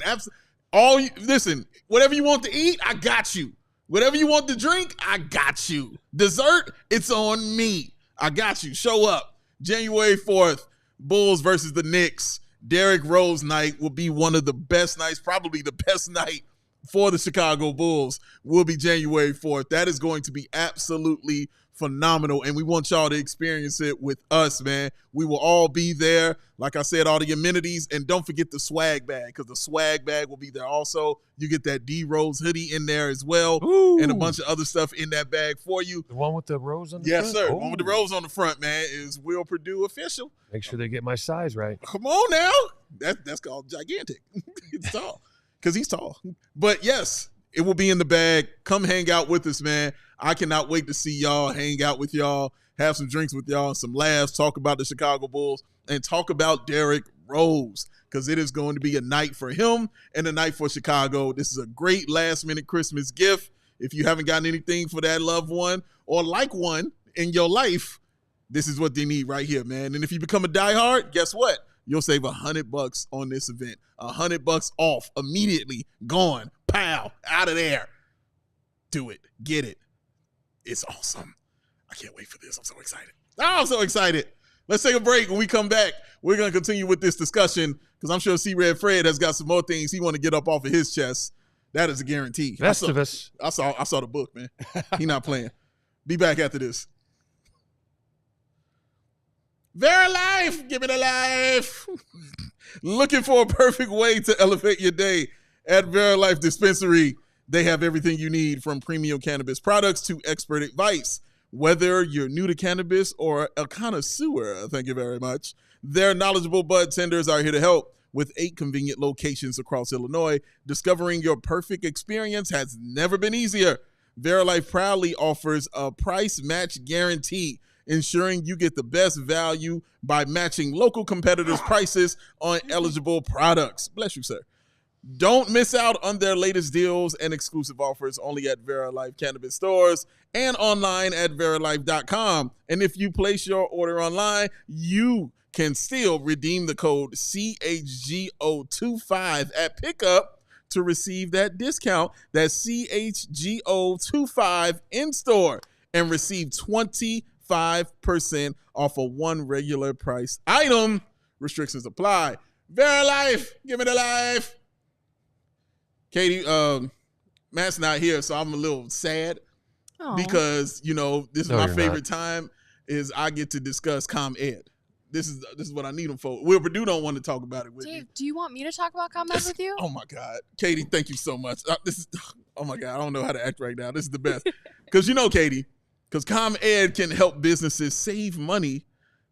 [SPEAKER 1] Listen, whatever you want to eat, I got you. Whatever you want to drink, I got you. Dessert, it's on me. I got you. Show up. January 4th, Bulls versus the Knicks. Derrick Rose night will be one of the best nights, probably the best night for the Chicago Bulls will be January 4th. That is going to be absolutely phenomenal, and we want y'all to experience it with us, man. We will all be there. Like I said, all the amenities, and don't forget the swag bag, because the swag bag will be there also. You get that D Rose hoodie in there as well.
[SPEAKER 3] Ooh.
[SPEAKER 1] And a bunch of other stuff in that bag for you.
[SPEAKER 3] The one with the rose on the
[SPEAKER 1] Yes,
[SPEAKER 3] front?
[SPEAKER 1] sir.
[SPEAKER 3] Oh.
[SPEAKER 1] One with the rose on the front, man, is Will Purdue official.
[SPEAKER 3] Make sure they get my size right.
[SPEAKER 1] Come on now. That's called gigantic. It's tall. Because he's tall. But yes, it will be in the bag. Come hang out with us, man. I cannot wait to see y'all, hang out with y'all, have some drinks with y'all, some laughs, talk about the Chicago Bulls, and talk about Derrick Rose, because it is going to be a night for him and a night for Chicago. This is a great last-minute Christmas gift. If you haven't gotten anything for that loved one or like one in your life, this is what they need right here, man. And if you become a diehard, guess what? You'll save $100 on this event. $100 off immediately. Gone. Pow. Out of there. Do it. Get it. It's awesome. I can't wait for this. I'm so excited. Oh, I'm so excited. Let's take a break. When we come back, we're going to continue with this discussion, because I'm sure C-Red Fred has got some more things he want to get up off of his chest. That is a guarantee.
[SPEAKER 3] Festivus.
[SPEAKER 1] I saw the book, man. He not playing. Be back after this. Very life. Give me the life. Looking for a perfect way to elevate your day at Very Life Dispensary. They have everything you need, from premium cannabis products to expert advice. Whether you're new to cannabis or a connoisseur, thank you very much, their knowledgeable bud tenders are here to help. With 8 convenient locations across Illinois, discovering your perfect experience has never been easier. Verilife proudly offers a price match guarantee, ensuring you get the best value by matching local competitors' prices on eligible products. Bless you, sir. Don't miss out on their latest deals and exclusive offers only at Verilife Cannabis stores and online at verilife.com. And if you place your order online, you can still redeem the code CHGO25 at pickup to receive that discount. That's CHGO25 in store, and receive 25% off of one regular price item. Restrictions apply. Verilife, give me the life. Katie, Matt's not here, so I'm a little sad.
[SPEAKER 4] Aw.
[SPEAKER 1] Because, you know, this is
[SPEAKER 3] No,
[SPEAKER 1] my
[SPEAKER 3] you're
[SPEAKER 1] favorite time is I get to discuss ComEd. This is what I need them for. Will Purdue don't want to talk about it with me.
[SPEAKER 4] Dave, do you want me to talk about ComEd with you?
[SPEAKER 1] Oh my God, Katie, thank you so much. Oh my God, I don't know how to act right now. This is the best. Because Katie, because ComEd can help businesses save money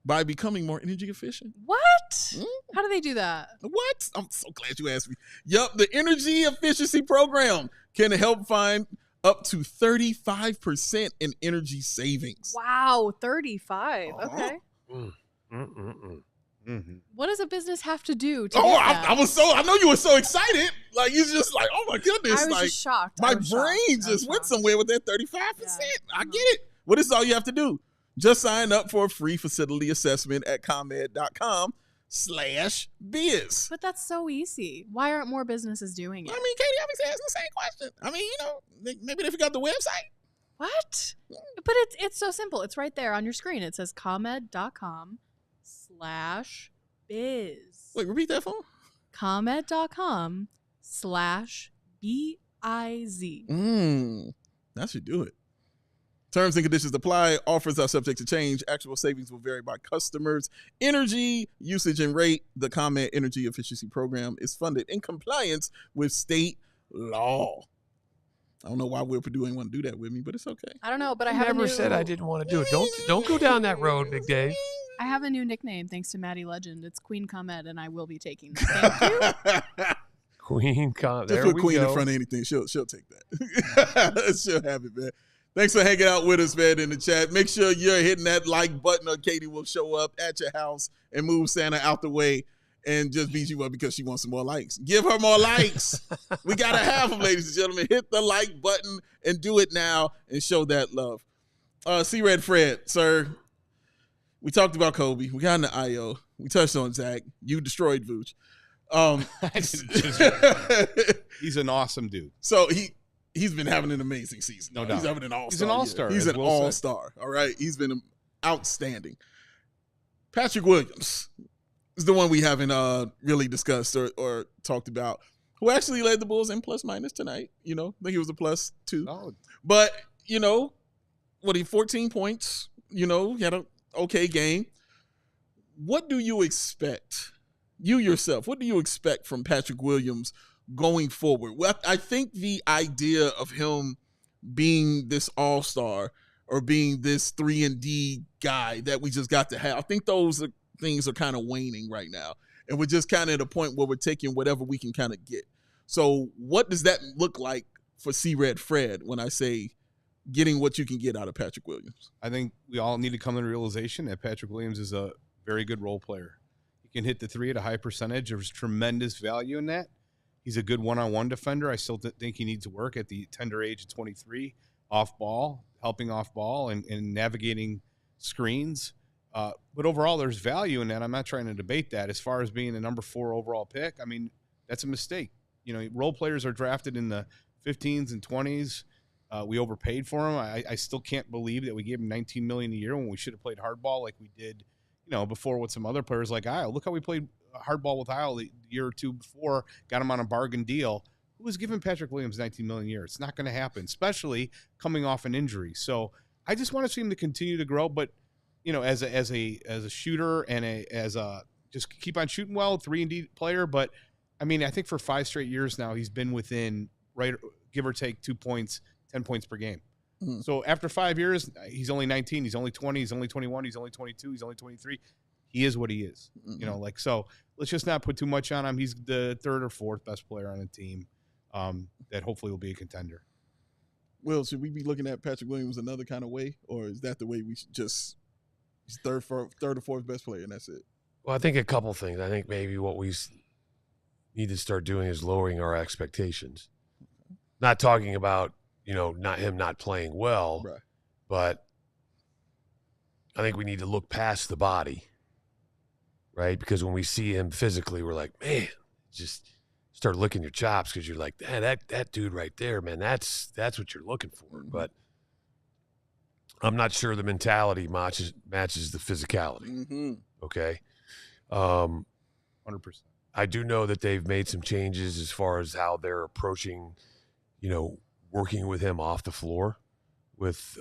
[SPEAKER 1] by becoming more energy efficient.
[SPEAKER 4] What? How do they do that?
[SPEAKER 1] What? I'm so glad you asked me. Yup, the Energy Efficiency Program can help find up to 35% in energy savings.
[SPEAKER 4] Wow, 35. Okay.
[SPEAKER 2] Mm-hmm.
[SPEAKER 4] What does a business have to do to
[SPEAKER 1] I know you were so excited. Like, you just like, oh my goodness.
[SPEAKER 4] I was
[SPEAKER 1] like,
[SPEAKER 4] just shocked.
[SPEAKER 1] My brain just went somewhere with that 35%. Yeah. I get it. Well, this is all you have to do. Just sign up for a free facility assessment at ComEd.com/biz.
[SPEAKER 4] But that's so easy. Why aren't more businesses doing it?
[SPEAKER 1] I mean, Katie, I was asking the same question. I mean, maybe they forgot the website.
[SPEAKER 4] What? But it's so simple. It's right there on your screen. It says ComEd.com/biz.
[SPEAKER 1] Wait, repeat that for me.
[SPEAKER 4] ComEd.com/biz.
[SPEAKER 1] That should do it. Terms and conditions apply. Offers are subject to change. Actual savings will vary by customers' energy usage and rate. The ComEd Energy Efficiency Program is funded in compliance with state law. I don't know why Will Purdue ain't want to do that with me, but it's okay.
[SPEAKER 4] I don't know, but I
[SPEAKER 3] never said I didn't want to do it. Don't go down that road, Big Dave.
[SPEAKER 4] I have a new nickname thanks to Maddie Legend. It's Queen ComEd, and I will be taking that. Thank you.
[SPEAKER 3] Queen ComEd.
[SPEAKER 1] Just put Queen in front of anything. She'll take that. She'll have it, man. Thanks for hanging out with us, man, in the chat. Make sure you're hitting that like button or Katie will show up at your house and move Santa out the way and just beat you up because she wants some more likes. Give her more likes. We got to have them, ladies and gentlemen. Hit the like button and do it now and show that love. C-Red Fred, sir, we talked about Coby. We got into IO. We touched on Zach. You destroyed Vooch.
[SPEAKER 2] He's an awesome dude.
[SPEAKER 1] So he's been having an amazing season.
[SPEAKER 2] No doubt.
[SPEAKER 1] He's having an all-star.
[SPEAKER 2] He's an all-star.
[SPEAKER 1] He's an all-star. All right. He's been outstanding. Patrick Williams is the one we haven't really discussed or talked about, who actually led the Bulls in plus-minus tonight. I think he was a +2. Oh. But, 14 points. He had an okay game. What do you expect? You yourself, what do you expect from Patrick Williams going forward? Well, I think the idea of him being this all-star or being this 3-and-D guy that we just got to have, I think those things are kind of waning right now. And we're just kind of at a point where we're taking whatever we can kind of get. So what does that look like for C-Red Fred when I say getting what you can get out of Patrick Williams?
[SPEAKER 2] I think we all need to come to the realization that Patrick Williams is a very good role player. He can hit the three at a high percentage. There's tremendous value in that. He's a good one-on-one defender. I still think he needs work at the tender age of 23, off ball, helping off ball and navigating screens. But overall, there's value in that. I'm not trying to debate that. As far as being the number 4 overall pick, I mean, that's a mistake. Role players are drafted in the 15s and 20s. We overpaid for him. I still can't believe that we gave him $19 million a year when we should have played hardball like we did, before with some other players like Isle. Look how we played hardball with Isle the year or two before, got him on a bargain deal. Who was giving Patrick Williams $19 million a year? It's not going to happen, especially coming off an injury. So I just want to see him to continue to grow, but as a shooter and just keep on shooting well, 3-and-D player. But I mean, I think for 5 straight years now, he's been within give or take 2 points, 10 points per game. Mm. So after 5 years, he's only 19, he's only 20, he's only 21, he's only 22, he's only 23. He is what he is, so let's just not put too much on him. He's the 3rd or 4th best player on the team that hopefully will be a contender.
[SPEAKER 1] Will, should we be looking at Patrick Williams another kind of way, or is that the way we should just he's 3rd or 4th best player and that's it?
[SPEAKER 3] Well, I think a couple things. I think maybe what we need to start doing is lowering our expectations. Not talking about, not playing well,
[SPEAKER 1] right.
[SPEAKER 3] But I think we need to look past the body, right? Because when we see him physically, we're like, man, just start licking your chops because you're like, that dude right there, man, that's what you're looking for. Mm-hmm. But I'm not sure the mentality matches the physicality.
[SPEAKER 1] Mm-hmm.
[SPEAKER 3] Okay.
[SPEAKER 2] 100%.
[SPEAKER 3] I do know that they've made some changes as far as how they're approaching, working with him off the floor with,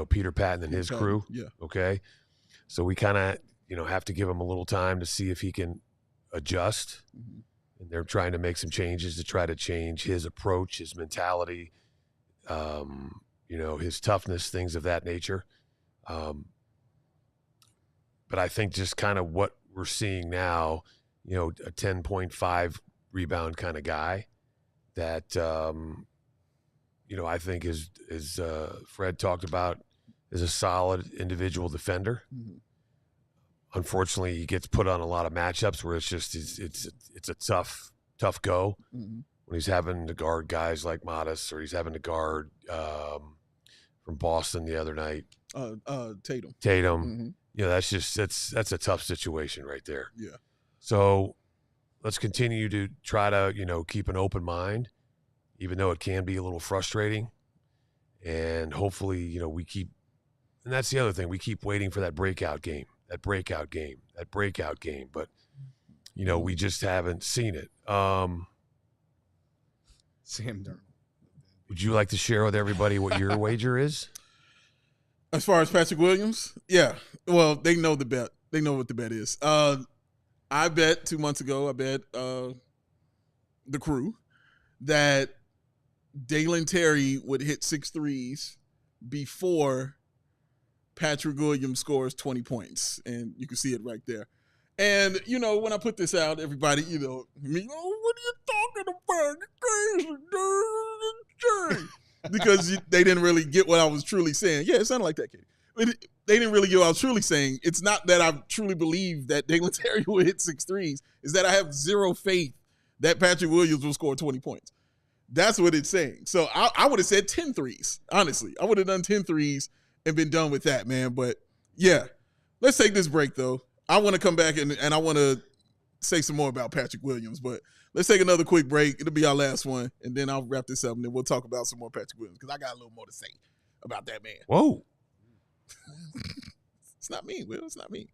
[SPEAKER 3] Peter Patton and his crew.
[SPEAKER 1] Yeah.
[SPEAKER 3] Okay. So we kind of, have to give him a little time to see if he can adjust and they're trying to make some changes to try to change his approach, his mentality, his toughness, things of that nature. But I think just kind of what we're seeing now, a 10.5 rebound kind of guy that, I think is Fred talked about, is a solid individual defender.
[SPEAKER 1] Mm-hmm.
[SPEAKER 3] Unfortunately, he gets put on a lot of matchups where it's a tough go
[SPEAKER 1] Mm-hmm.
[SPEAKER 3] when he's having to guard guys like Modest, or he's having to guard from Boston the other night.
[SPEAKER 1] Tatum.
[SPEAKER 3] Tatum.
[SPEAKER 1] Mm-hmm.
[SPEAKER 3] That's a tough situation right there.
[SPEAKER 1] Yeah.
[SPEAKER 3] So let's continue to try to, keep an open mind, even though it can be a little frustrating. And hopefully, we keep, and that's the other thing, we keep waiting for that breakout game. But, we just haven't seen it.
[SPEAKER 2] Sam Darnold.
[SPEAKER 3] Would you like to share with everybody what your wager is?
[SPEAKER 1] As far as Patrick Williams, yeah. Well, they know the bet. They know what the bet is. I bet 2 months ago, the crew, that Dalen Terry would hit 6 threes before Patrick Williams scores 20 points. And you can see it right there. And, when I put this out, everybody, what are you talking about? You're crazy, because they didn't really get what I was truly saying. Yeah, it sounded like that, Katie. But they didn't really get what I was truly saying. It's not that I truly believe that Dalen Terry will hit 6 threes. It's that I have zero faith that Patrick Williams will score 20 points. That's what it's saying. So I would have said 10 threes, honestly. I would have done 10 threes and been done with that, man. But, yeah, let's take this break, though. I want to come back and I want to say some more about Patrick Williams. But let's take another quick break. It'll be our last one, and then I'll wrap this up, and then we'll talk about some more Patrick Williams because I got a little more to say about that man.
[SPEAKER 3] Whoa.
[SPEAKER 1] It's not me, Will. It's not me.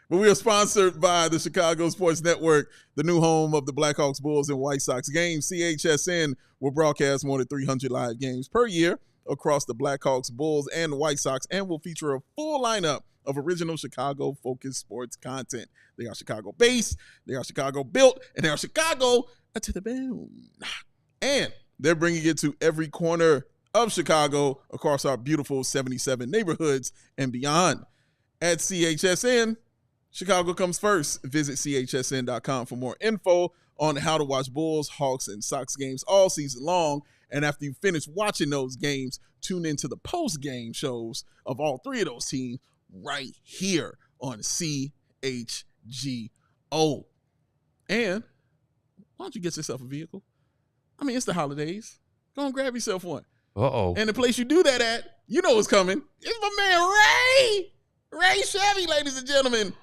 [SPEAKER 1] But we are sponsored by the Chicago Sports Network, the new home of the Blackhawks, Bulls, and White Sox games. CHSN will broadcast more than 300 live games per year across the Blackhawks, Bulls, and White Sox, and will feature a full lineup of original Chicago-focused sports content. They are Chicago-based, they are Chicago-built, and they are Chicago to the bone. And they're bringing it to every corner of Chicago across our beautiful 77 neighborhoods and beyond. At CHSN, Chicago comes first. Visit chsn.com for more info on how to watch Bulls, Hawks, and Sox games all season long. And after you finish watching those games, tune into the post-game shows of all 3 of those teams right here on CHGO. And why don't you get yourself a vehicle? I mean, it's the holidays. Go and grab yourself one.
[SPEAKER 3] Uh-oh.
[SPEAKER 1] And the place you do that at, you know what's coming. It's my man Ray. Ray Chevy, ladies and gentlemen.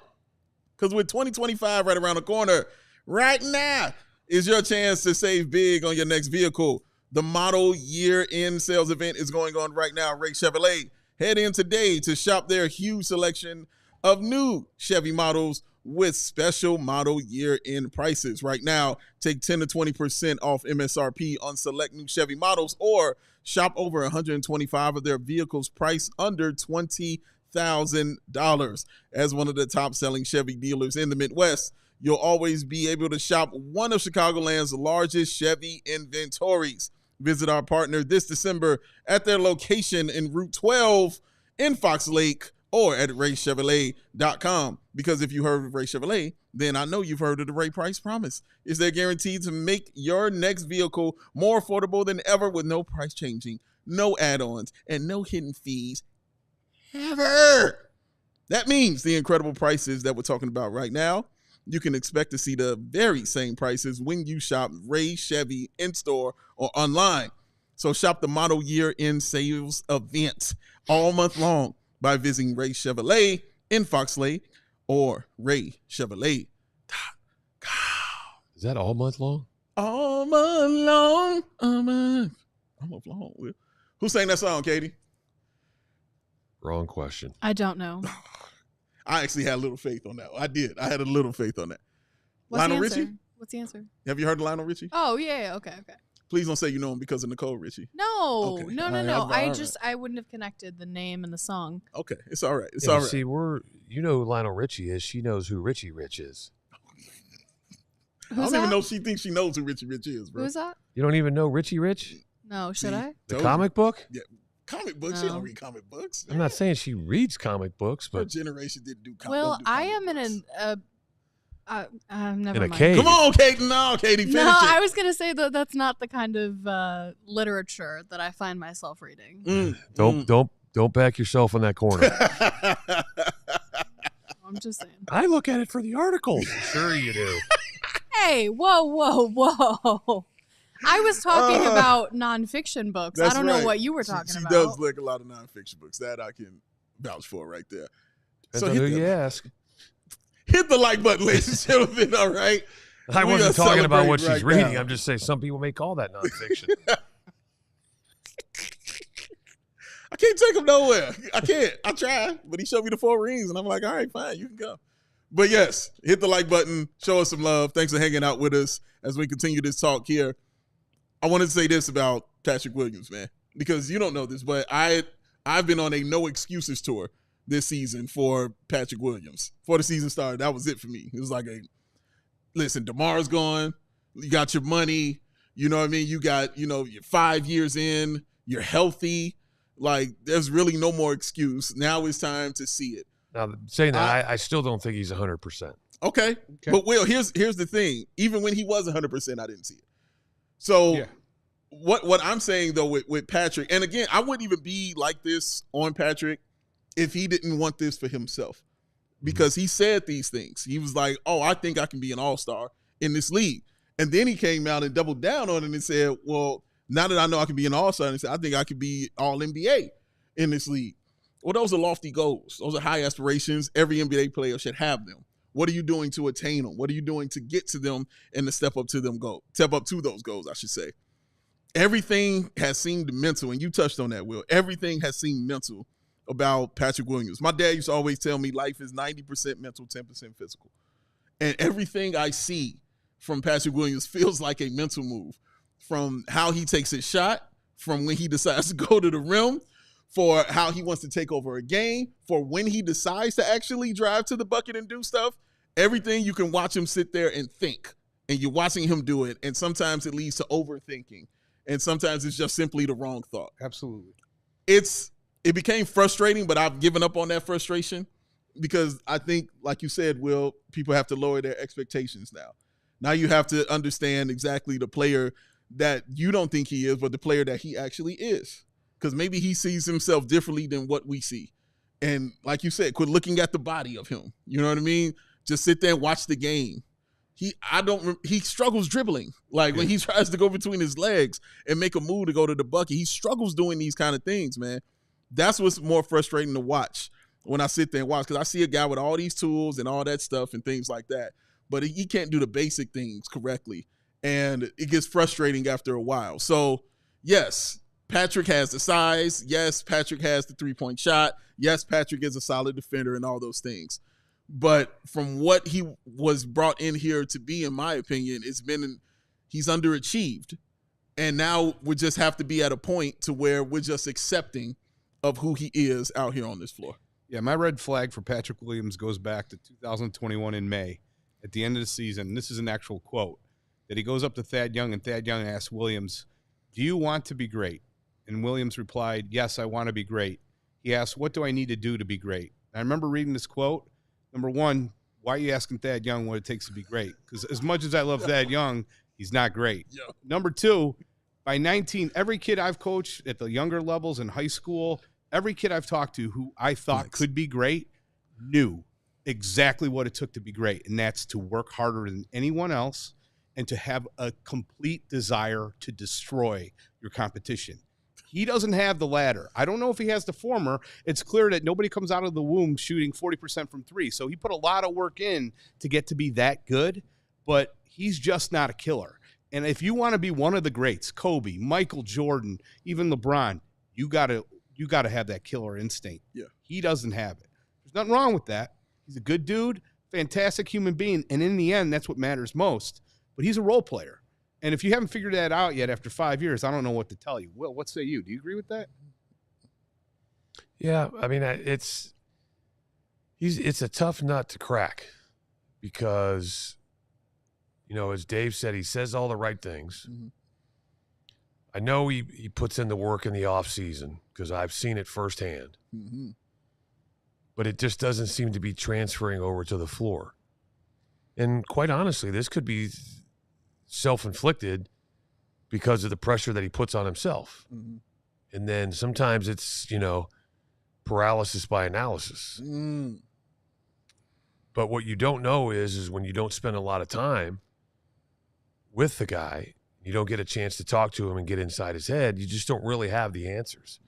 [SPEAKER 1] Because with 2025 right around the corner, right now is your chance to save big on your next vehicle. The model year-end sales event is going on right now at Ray Chevrolet. Head in today to shop their huge selection of new Chevy models with special model year-end prices. Right now, take 10 to 20% off MSRP on select new Chevy models, or shop over 125 of their vehicles priced under $20,000. As one of the top-selling Chevy dealers in the Midwest, you'll always be able to shop one of Chicagoland's largest Chevy inventories. Visit our partner this December at their location in Route 12 in Fox Lake or at RayChevrolet.com. Because if you heard of Ray Chevrolet, then I know you've heard of the Ray Price Promise. It's their guarantee to make your next vehicle more affordable than ever with no price changing, no add-ons, and no hidden fees ever. That means the incredible prices that we're talking about right now, you can expect to see the very same prices when you shop Ray Chevy in-store or online. So shop the model year-end sales event all month long by visiting Ray Chevrolet in Fox Lake or RayChevrolet.com.
[SPEAKER 3] Is that all month long?
[SPEAKER 1] All month long. All month long. Who sang that song, Katie?
[SPEAKER 3] Wrong question.
[SPEAKER 4] I don't know.
[SPEAKER 1] I actually had a little faith on that. I did. I had a little faith on that.
[SPEAKER 4] What's
[SPEAKER 1] Lionel
[SPEAKER 4] the answer?
[SPEAKER 1] Richie?
[SPEAKER 4] What's the answer?
[SPEAKER 1] Have you heard of Lionel Richie?
[SPEAKER 4] Oh, yeah. Okay.
[SPEAKER 1] Please don't say you know him because of Nicole Richie.
[SPEAKER 4] No.
[SPEAKER 1] Okay.
[SPEAKER 4] No.
[SPEAKER 1] All right.
[SPEAKER 4] I wouldn't have connected the name and the song.
[SPEAKER 1] Okay. It's all right. It's
[SPEAKER 3] Yeah,
[SPEAKER 1] all right.
[SPEAKER 3] See, you know who Lionel Richie is. She knows who Richie Rich is.
[SPEAKER 1] I don't even know if she thinks she knows who Richie Rich is, bro.
[SPEAKER 4] Who's that?
[SPEAKER 3] You don't even know Richie Rich?
[SPEAKER 4] No, should I?
[SPEAKER 3] The comic book?
[SPEAKER 1] Yeah. Comic books? She don't read comic books.
[SPEAKER 3] I'm not saying she reads comic books,
[SPEAKER 1] Her
[SPEAKER 3] but
[SPEAKER 1] generation didn't do comic books.
[SPEAKER 4] Well, I am in never
[SPEAKER 3] in a
[SPEAKER 4] mind.
[SPEAKER 3] cave.
[SPEAKER 1] Come on, Katie. No, Katie, finish
[SPEAKER 4] No,
[SPEAKER 1] it.
[SPEAKER 4] I was gonna say that's not the kind of literature that I find myself reading.
[SPEAKER 3] Don't back yourself in that corner.
[SPEAKER 4] I'm just saying.
[SPEAKER 3] I look at it for the articles. Sure you do.
[SPEAKER 4] Hey, whoa. I was talking about nonfiction books. I don't know what you were talking about.
[SPEAKER 1] She does like a lot of nonfiction books. That I can vouch for right there.
[SPEAKER 3] Depends on who you ask.
[SPEAKER 1] Hit the like button, ladies and gentlemen, all right?
[SPEAKER 3] I wasn't talking about what she's reading.
[SPEAKER 1] Now.
[SPEAKER 3] I'm just saying some people may call that nonfiction.
[SPEAKER 1] I can't take him nowhere. I can't. I try, but he showed me the 4 rings, and I'm like, all right, fine, you can go. But yes, hit the like button. Show us some love. Thanks for hanging out with us as we continue this talk here. I wanted to say this about Patrick Williams, man, because you don't know this, but I've been on a no excuses tour this season for Patrick Williams. Before the season started, that was it for me. It was like listen, DeMar's gone. You got your money. You know what I mean? You got, you're 5 years in. You're healthy. Like, there's really no more excuse. Now it's time to see it.
[SPEAKER 3] Now, saying that, I still don't think he's 100%.
[SPEAKER 1] Okay. But, Will, here's the thing. Even when he was 100%, I didn't see it. So what I'm saying, though, with Patrick, and again, I wouldn't even be like this on Patrick if he didn't want this for himself, because he said these things. He was like, oh, I think I can be an all-star in this league. And then he came out and doubled down on it and said, well, now that I know I can be an all-star, and said, I think I can be all-NBA in this league. Well, those are lofty goals. Those are high aspirations. Every NBA player should have them. What are you doing to attain them? What are you doing to get to them and to step up to those goals, I should say. Everything has seemed mental, and you touched on that, Will. Everything has seemed mental about Patrick Williams. My dad used to always tell me life is 90% mental, 10% physical. And everything I see from Patrick Williams feels like a mental move, from how he takes his shot, from when he decides to go to the rim, for how he wants to take over a game, for when he decides to actually drive to the bucket and do stuff. Everything, you can watch him sit there and think, and you're watching him do it, and sometimes it leads to overthinking, and sometimes it's just simply the wrong thought.
[SPEAKER 2] Absolutely.
[SPEAKER 1] It became frustrating, but I've given up on that frustration because I think, like you said, Will, people have to lower their expectations now. Now you have to understand exactly the player that you don't think he is, but the player that he actually is. Because maybe he sees himself differently than what we see. And like you said, quit looking at the body of him. You know what I mean? Just sit there and watch the game. He struggles dribbling. Like when he tries to go between his legs and make a move to go to the bucket, he struggles doing these kind of things, man. That's what's more frustrating to watch when I sit there and watch, because I see a guy with all these tools and all that stuff and things like that, but he can't do the basic things correctly, and it gets frustrating after a while. So, yes, Patrick has the size. Yes, Patrick has the three-point shot. Yes, Patrick is a solid defender and all those things. But from what he was brought in here to be, in my opinion, he's underachieved. And now we just have to be at a point to where we're just accepting of who he is out here on this floor.
[SPEAKER 2] Yeah, my red flag for Patrick Williams goes back to 2021 in May. At the end of the season, and this is an actual quote, that he goes up to Thad Young, and Thad Young asks Williams, "Do you want to be great?" And Williams replied, "Yes, I want to be great." He asked, "What do I need to do to be great?" And I remember reading this quote. Number one, why are you asking Thad Young what it takes to be great? Because as much as I love Thad Young, he's not great.
[SPEAKER 1] Yeah.
[SPEAKER 2] Number two, by 19, every kid I've coached at the younger levels in high school, every kid I've talked to who I thought could be great knew exactly what it took to be great, and that's to work harder than anyone else and to have a complete desire to destroy your competition. He doesn't have the latter. I don't know if he has the former. It's clear that nobody comes out of the womb shooting 40% from three, so he put a lot of work in to get to be that good, but he's just not a killer. And if you want to be one of the greats, Kobe, Michael Jordan, even LeBron, you got to have that killer instinct.
[SPEAKER 1] Yeah.
[SPEAKER 2] He doesn't have it. There's nothing wrong with that. He's a good dude, fantastic human being, and in the end, that's what matters most. But he's a role player. And if you haven't figured that out yet after 5 years, I don't know what to tell you. Will, what say you? Do you agree with that?
[SPEAKER 3] Yeah, I mean, it's a tough nut to crack because, as Dave said, he says all the right things.
[SPEAKER 1] Mm-hmm.
[SPEAKER 3] I know he puts in the work in the off season because I've seen it firsthand.
[SPEAKER 1] Mm-hmm.
[SPEAKER 3] But it just doesn't seem to be transferring over to the floor. And quite honestly, this could be self-inflicted because of the pressure that he puts on himself.
[SPEAKER 1] Mm-hmm.
[SPEAKER 3] And then sometimes it's, paralysis by analysis.
[SPEAKER 1] Mm.
[SPEAKER 3] But what you don't know is when you don't spend a lot of time with the guy, you don't get a chance to talk to him and get inside his head, you just don't really have the answers.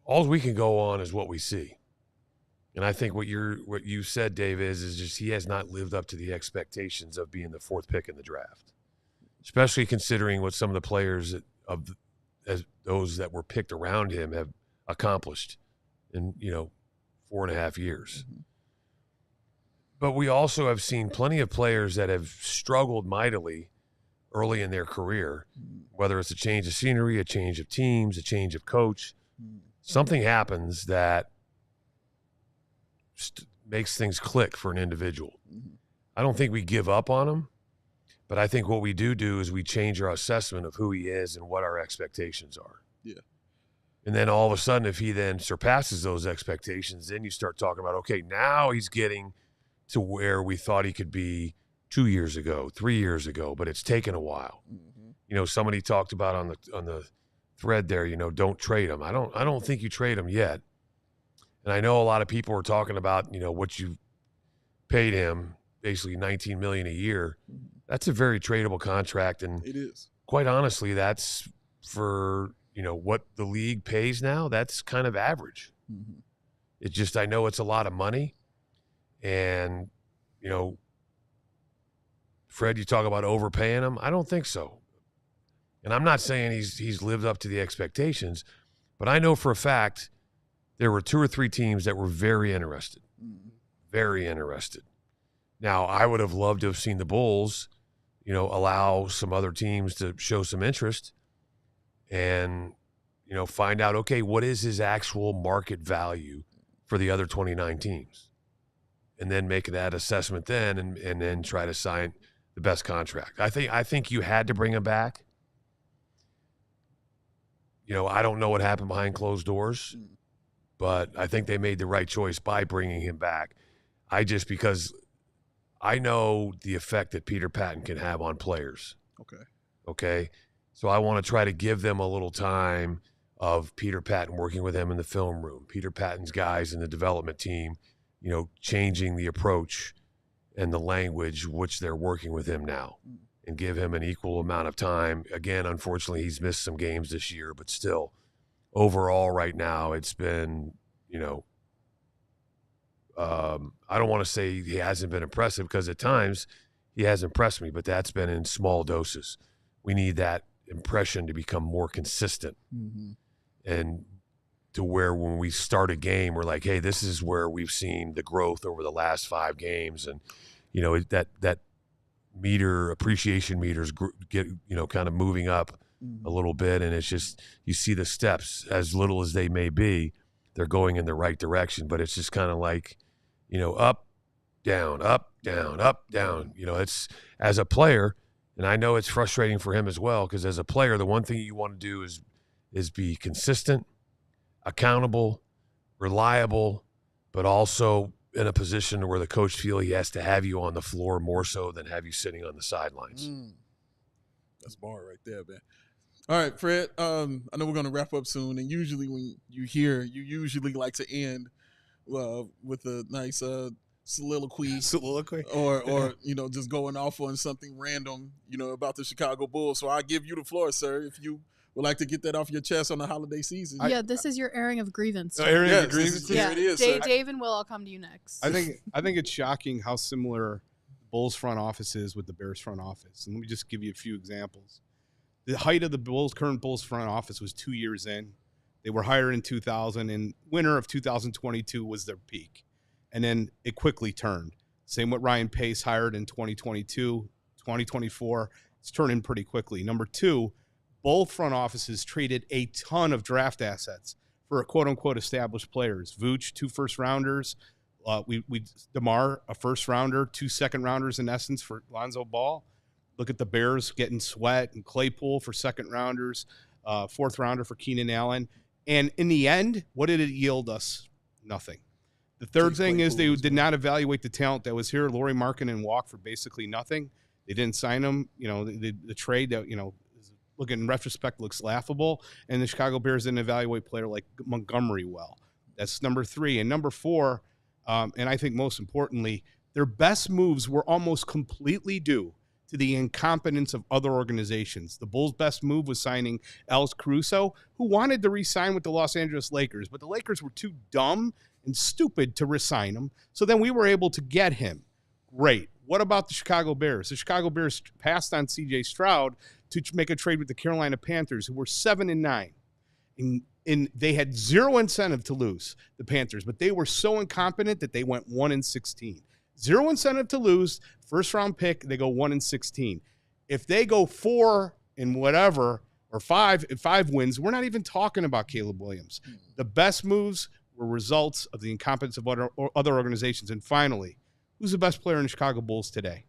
[SPEAKER 3] All we can go on is what we see. And I think what you said, Dave, is just he has not lived up to the expectations of being the fourth pick in the draft, especially considering what some of the players as those that were picked around him have accomplished in 4.5 years.
[SPEAKER 1] Mm-hmm.
[SPEAKER 3] But we also have seen plenty of players that have struggled mightily early in their career, whether it's a change of scenery, a change of teams, a change of coach. Something happens that makes things click for an individual.
[SPEAKER 1] Mm-hmm.
[SPEAKER 3] I don't think we give up on him, but I think what we do is we change our assessment of who he is and what our expectations are.
[SPEAKER 1] Yeah.
[SPEAKER 3] And then all of a sudden, if he then surpasses those expectations, then you start talking about, okay, now he's getting to where we thought he could be 2 years ago, 3 years ago, but it's taken a while.
[SPEAKER 1] Mm-hmm.
[SPEAKER 3] Somebody talked about on the thread there, don't trade him. I don't think you trade him yet. And I know a lot of people are talking about, what you paid him, basically $19 million a year.
[SPEAKER 1] Mm-hmm.
[SPEAKER 3] That's a very tradable contract, and
[SPEAKER 1] It is.
[SPEAKER 3] quite honestly, that's for what the league pays now. That's kind of average.
[SPEAKER 1] Mm-hmm.
[SPEAKER 3] It just, I know it's a lot of money, and Fred, you talk about overpaying him. I don't think so, and I'm not saying he's lived up to the expectations, but I know for a fact there were 2 or 3 teams that were very interested.
[SPEAKER 1] Mm-hmm.
[SPEAKER 3] Very interested. Now, I would have loved to have seen the Bulls, allow some other teams to show some interest and, find out, okay, what is his actual market value for the other 29 teams? And then make that assessment then and then try to sign the best contract. I think you had to bring him back. I don't know what happened behind closed doors. But I think they made the right choice by bringing him back. Because I know the effect that Peter Patton can have on players. Okay. So I want to try to give them a little time of Peter Patton working with them in the film room, Peter Patton's guys in the development team, changing the approach and the language which they're working with him now, and give him an equal amount of time. Again, unfortunately, he's missed some games this year, but still, overall right now, it's been, I don't want to say he hasn't been impressive, because at times he has impressed me, but that's been in small doses. We need that impression to become more consistent.
[SPEAKER 1] Mm-hmm.
[SPEAKER 3] And to where when we start a game, we're like, hey, this is where we've seen the growth over the last 5 games. And, that appreciation meters get, kind of moving up a little bit. And it's just, you see the steps, as little as they may be, they're going in the right direction. But it's just kind of like, up, down, up, down, up, down. It's, as a player, and I know it's frustrating for him as well, because as a player, the one thing you want to do is be consistent, accountable, reliable, but also in a position where the coach feel he has to have you on the floor more so than have you sitting on the sidelines.
[SPEAKER 1] That's bar right there, man. All right, Fred, I know we're going to wrap up soon, and usually when you usually like to end with a nice soliloquy or just going off on something random, about the Chicago Bulls. So I give you the floor, sir, if you would like to get that off your chest on the holiday season.
[SPEAKER 4] Yeah, this is your airing of grievances.
[SPEAKER 1] Of grievances.
[SPEAKER 4] Yeah,
[SPEAKER 1] Here it is,
[SPEAKER 4] Dave and Will, I'll come to you next.
[SPEAKER 2] I think it's shocking how similar the Bulls front office is with the Bears front office. And let me just give you a few examples. The height of the current Bulls front office was 2 years in. They were hired in 2000, and winter of 2022 was their peak. And then it quickly turned. Same with Ryan Pace, hired in 2022, 2024. It's turning pretty quickly. Number 2, both front offices traded a ton of draft assets for quote-unquote established players. Vooch, 2 first-rounders. DeMar, a first-rounder, 2 second-rounders in essence for Lonzo Ball. Look at the Bears getting Sweat and Claypool for second rounders, fourth rounder for Keenan Allen. And in the end, what did it yield us? Nothing. The third thing is they did not evaluate the talent that was here. Lauri Markkanen and Walk for basically nothing. They didn't sign him. You know, the trade that, you know, look in retrospect looks laughable. And the Chicago Bears didn't evaluate a player like Montgomery well. That's number 3. And number 4, and I think most importantly, their best moves were almost completely due to the incompetence of other organizations. The Bulls' best move was signing Alex Caruso, who wanted to re-sign with the Los Angeles Lakers, but the Lakers were too dumb and stupid to re-sign him. So then we were able to get him. Great. What about the Chicago Bears? The Chicago Bears passed on C.J. Stroud to make a trade with the Carolina Panthers, who were 7-9. And they had zero incentive to lose, the Panthers, but they were so incompetent that they went 1-16. Zero incentive to lose. First round pick, they go 1-16. If they go 4 and whatever, or 5 wins, we're not even talking about Caleb Williams. The best moves were results of the incompetence of other organizations. And finally, who's the best player in the Chicago Bulls today?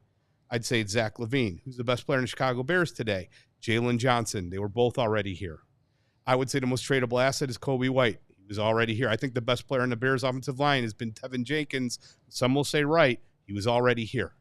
[SPEAKER 2] I'd say it's Zach LaVine. Who's the best player in the Chicago Bears today? Jalen Johnson. They were both already here. I would say the most tradable asset is Coby White. He was already here. I think the best player in the Bears offensive line has been Tevin Jenkins. Some will say right. He was already here.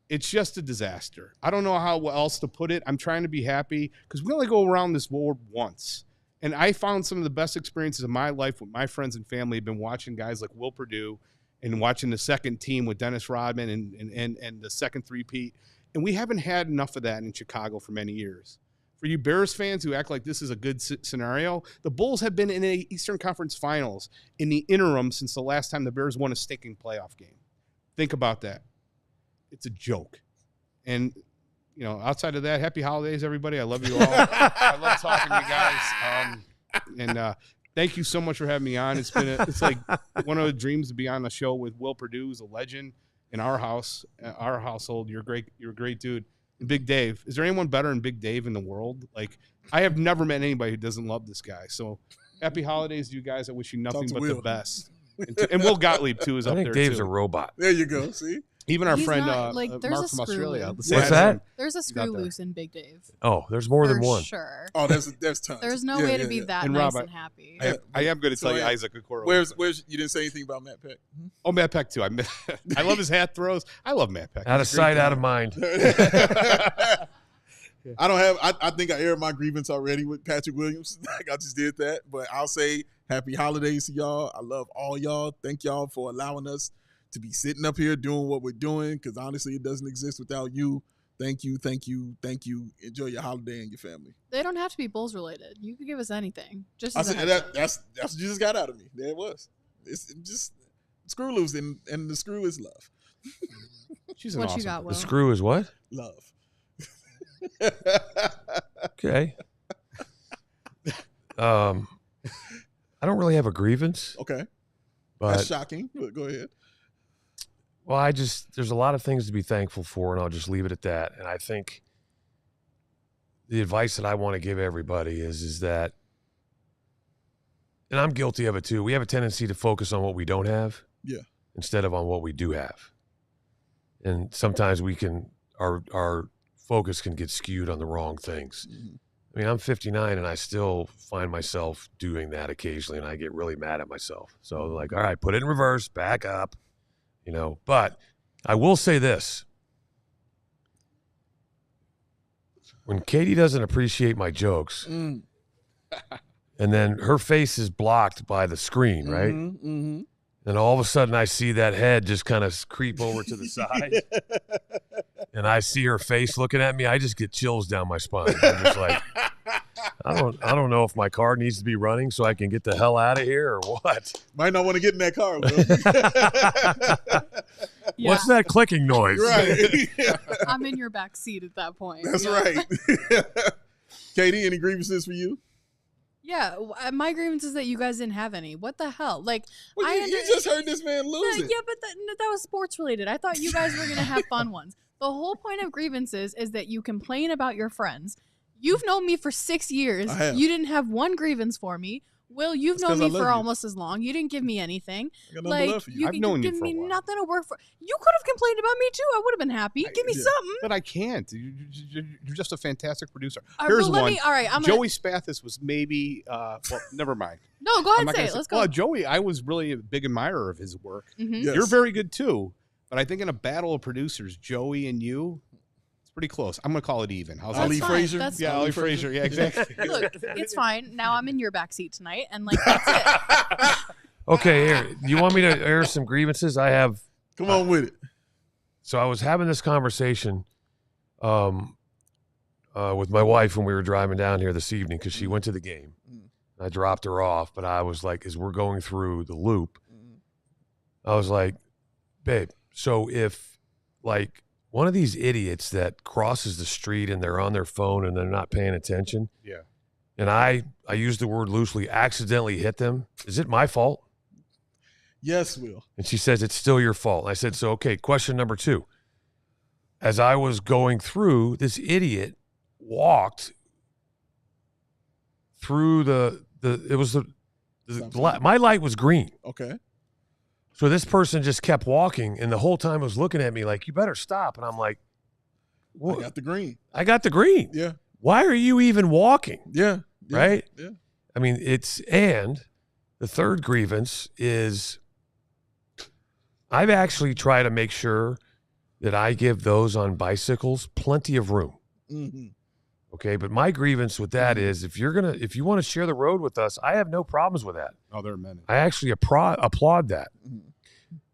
[SPEAKER 2] It's just a disaster. I don't know how else to put it. I'm trying to be happy because we only go around this world once. And I found some of the best experiences of my life with my friends and family have been watching guys like Will Perdue and watching the second team with Dennis Rodman and the second three-peat. And we haven't had enough of that in Chicago for many years. For you Bears fans who act like this is a good scenario, the Bulls have been in the Eastern Conference Finals in the interim since the last time the Bears won a stinking playoff game. Think about that. It's a joke. And, you know, outside of that, happy holidays, everybody. I love you all. I love talking to you guys. Thank you so much for having me on. It's like one of the dreams to be on a show with Will Perdue, who's a legend in our household. You're a great dude. And Big Dave. Is there anyone better than Big Dave in the world? Like, I have never met anybody who doesn't love this guy. So happy holidays to you guys. I wish you nothing but the best. And Will Gottlieb, too, is up there, too. I think
[SPEAKER 3] Dave's a robot.
[SPEAKER 1] There you go. See?
[SPEAKER 2] Even our friend
[SPEAKER 4] not,
[SPEAKER 2] Mark from Australia.
[SPEAKER 3] What's that?
[SPEAKER 4] There's a screw loose in Big Dave.
[SPEAKER 3] Oh, there's more than one.
[SPEAKER 4] Sure.
[SPEAKER 1] Oh, there's tons.
[SPEAKER 4] There's no way to be that
[SPEAKER 2] and
[SPEAKER 4] nice
[SPEAKER 2] Rob,
[SPEAKER 4] and happy.
[SPEAKER 2] I am going to tell you Isaac Okoro.
[SPEAKER 1] Where's you didn't say anything about Matt Peck?
[SPEAKER 2] Oh, Matt Peck too. I love his hat throws. I love Matt Peck.
[SPEAKER 3] Out of sight, out of mind.
[SPEAKER 1] I think I aired my grievance already with Patrick Williams. I just did that. But I'll say happy holidays to y'all. I love all y'all. Thank y'all for allowing us to be sitting up here doing what we're doing, because honestly, it doesn't exist without you. Thank you, thank you, thank you. Enjoy your holiday and your family.
[SPEAKER 4] They don't have to be Bulls related. You could give us anything. Just
[SPEAKER 1] that's what you just got out of me. There it was. It's just screw loose, and the screw is love.
[SPEAKER 2] She's
[SPEAKER 4] what
[SPEAKER 2] awesome.
[SPEAKER 4] You got, Will?
[SPEAKER 3] The screw is what?
[SPEAKER 1] Love.
[SPEAKER 3] Okay. I don't really have a grievance.
[SPEAKER 1] Okay.
[SPEAKER 3] But
[SPEAKER 1] that's shocking. But go ahead.
[SPEAKER 3] Well, there's a lot of things to be thankful for, and I'll just leave it at that. And I think the advice that I want to give everybody is that, and I'm guilty of it too, we have a tendency to focus on what we don't have instead of on what we do have. And sometimes our focus can get skewed on the wrong things. Mm-hmm. I mean, I'm 59 and I still find myself doing that occasionally, and I get really mad at myself. So like, all right, put it in reverse, back up. You know, but I will say this. When Katie doesn't appreciate my jokes, and then her face is blocked by the screen, right? Mm-hmm. And all of a sudden I see that head just kind of creep over to the side. And I see her face looking at me. I just get chills down my spine. I'm just like, I don't know if my car needs to be running so I can get the hell out of here or what.
[SPEAKER 1] Might not want to get in that car, Will.
[SPEAKER 4] Yeah.
[SPEAKER 3] What's that clicking noise?
[SPEAKER 1] Right.
[SPEAKER 4] I'm in your back seat at that point.
[SPEAKER 1] That's right. Katie, any grievances for you?
[SPEAKER 4] Yeah, my grievance is that you guys didn't have any. What the hell? Like,
[SPEAKER 1] well, you just heard this man lose it.
[SPEAKER 4] Yeah, but that was sports related. I thought you guys were going to have fun ones. The whole point of grievances is that you complain about your friends. You've known me for 6 years. You didn't have one grievance for me. Will, you've
[SPEAKER 1] That's
[SPEAKER 4] known
[SPEAKER 1] 'cause I
[SPEAKER 4] me
[SPEAKER 1] love
[SPEAKER 4] for
[SPEAKER 1] you.
[SPEAKER 4] almost as long. You didn't give me anything.
[SPEAKER 1] I got nothing but love for you.
[SPEAKER 2] I've known you
[SPEAKER 4] give
[SPEAKER 2] for a
[SPEAKER 4] me
[SPEAKER 2] while.
[SPEAKER 4] nothing to work for. You could have complained about me too. I would have been happy. Give me something.
[SPEAKER 2] But I can't. You're just a fantastic producer.
[SPEAKER 4] All right,
[SPEAKER 2] Here's
[SPEAKER 4] well,
[SPEAKER 2] one.
[SPEAKER 4] all right,
[SPEAKER 2] Joey Spathis was maybe. Well, never mind.
[SPEAKER 4] No, go ahead
[SPEAKER 2] I'm not
[SPEAKER 4] and say
[SPEAKER 2] gonna
[SPEAKER 4] it. Let's go.
[SPEAKER 2] Well, Joey, I was really a big admirer of his work.
[SPEAKER 4] Mhm.
[SPEAKER 1] Yes.
[SPEAKER 2] You're very good too. But I think in a battle of producers, Joey and you, it's pretty close. I'm going to call it even. How's
[SPEAKER 1] Ali
[SPEAKER 2] that?
[SPEAKER 4] fine.
[SPEAKER 1] Frazier.
[SPEAKER 4] That's-
[SPEAKER 2] Yeah, Ali Frazier. Yeah, exactly.
[SPEAKER 4] Look, it's fine. Now I'm in your backseat tonight, and like that's it.
[SPEAKER 3] Okay, here. You want me to air some grievances? I have.
[SPEAKER 1] Come on with it.
[SPEAKER 3] So I was having this conversation with my wife when we were driving down here this evening because she went to the game. I dropped her off, but I was like, as we're going through the loop, I was like, babe, so if like one of these idiots that crosses the street and they're on their phone and they're not paying attention,
[SPEAKER 2] Yeah.
[SPEAKER 3] and I use the word loosely, accidentally hit them, is it my fault?
[SPEAKER 1] Yes, Will.
[SPEAKER 3] And she says, it's still your fault. And I said, so, okay, question number 2. As I was going through, this idiot walked through my light was green.
[SPEAKER 1] Okay.
[SPEAKER 3] So this person just kept walking and the whole time was looking at me like, you better stop. And I'm like, what?
[SPEAKER 1] I got the green.
[SPEAKER 3] I got the green.
[SPEAKER 1] Yeah.
[SPEAKER 3] Why are you even walking?
[SPEAKER 1] Yeah.
[SPEAKER 3] Right?
[SPEAKER 1] Yeah.
[SPEAKER 3] I mean, and the third grievance is I've actually tried to make sure that I give those on bicycles plenty of room.
[SPEAKER 1] Mm-hmm.
[SPEAKER 3] Okay, but my grievance with that is if you want to share the road with us, I have no problems with that.
[SPEAKER 2] Oh, there are many.
[SPEAKER 3] I actually applaud that.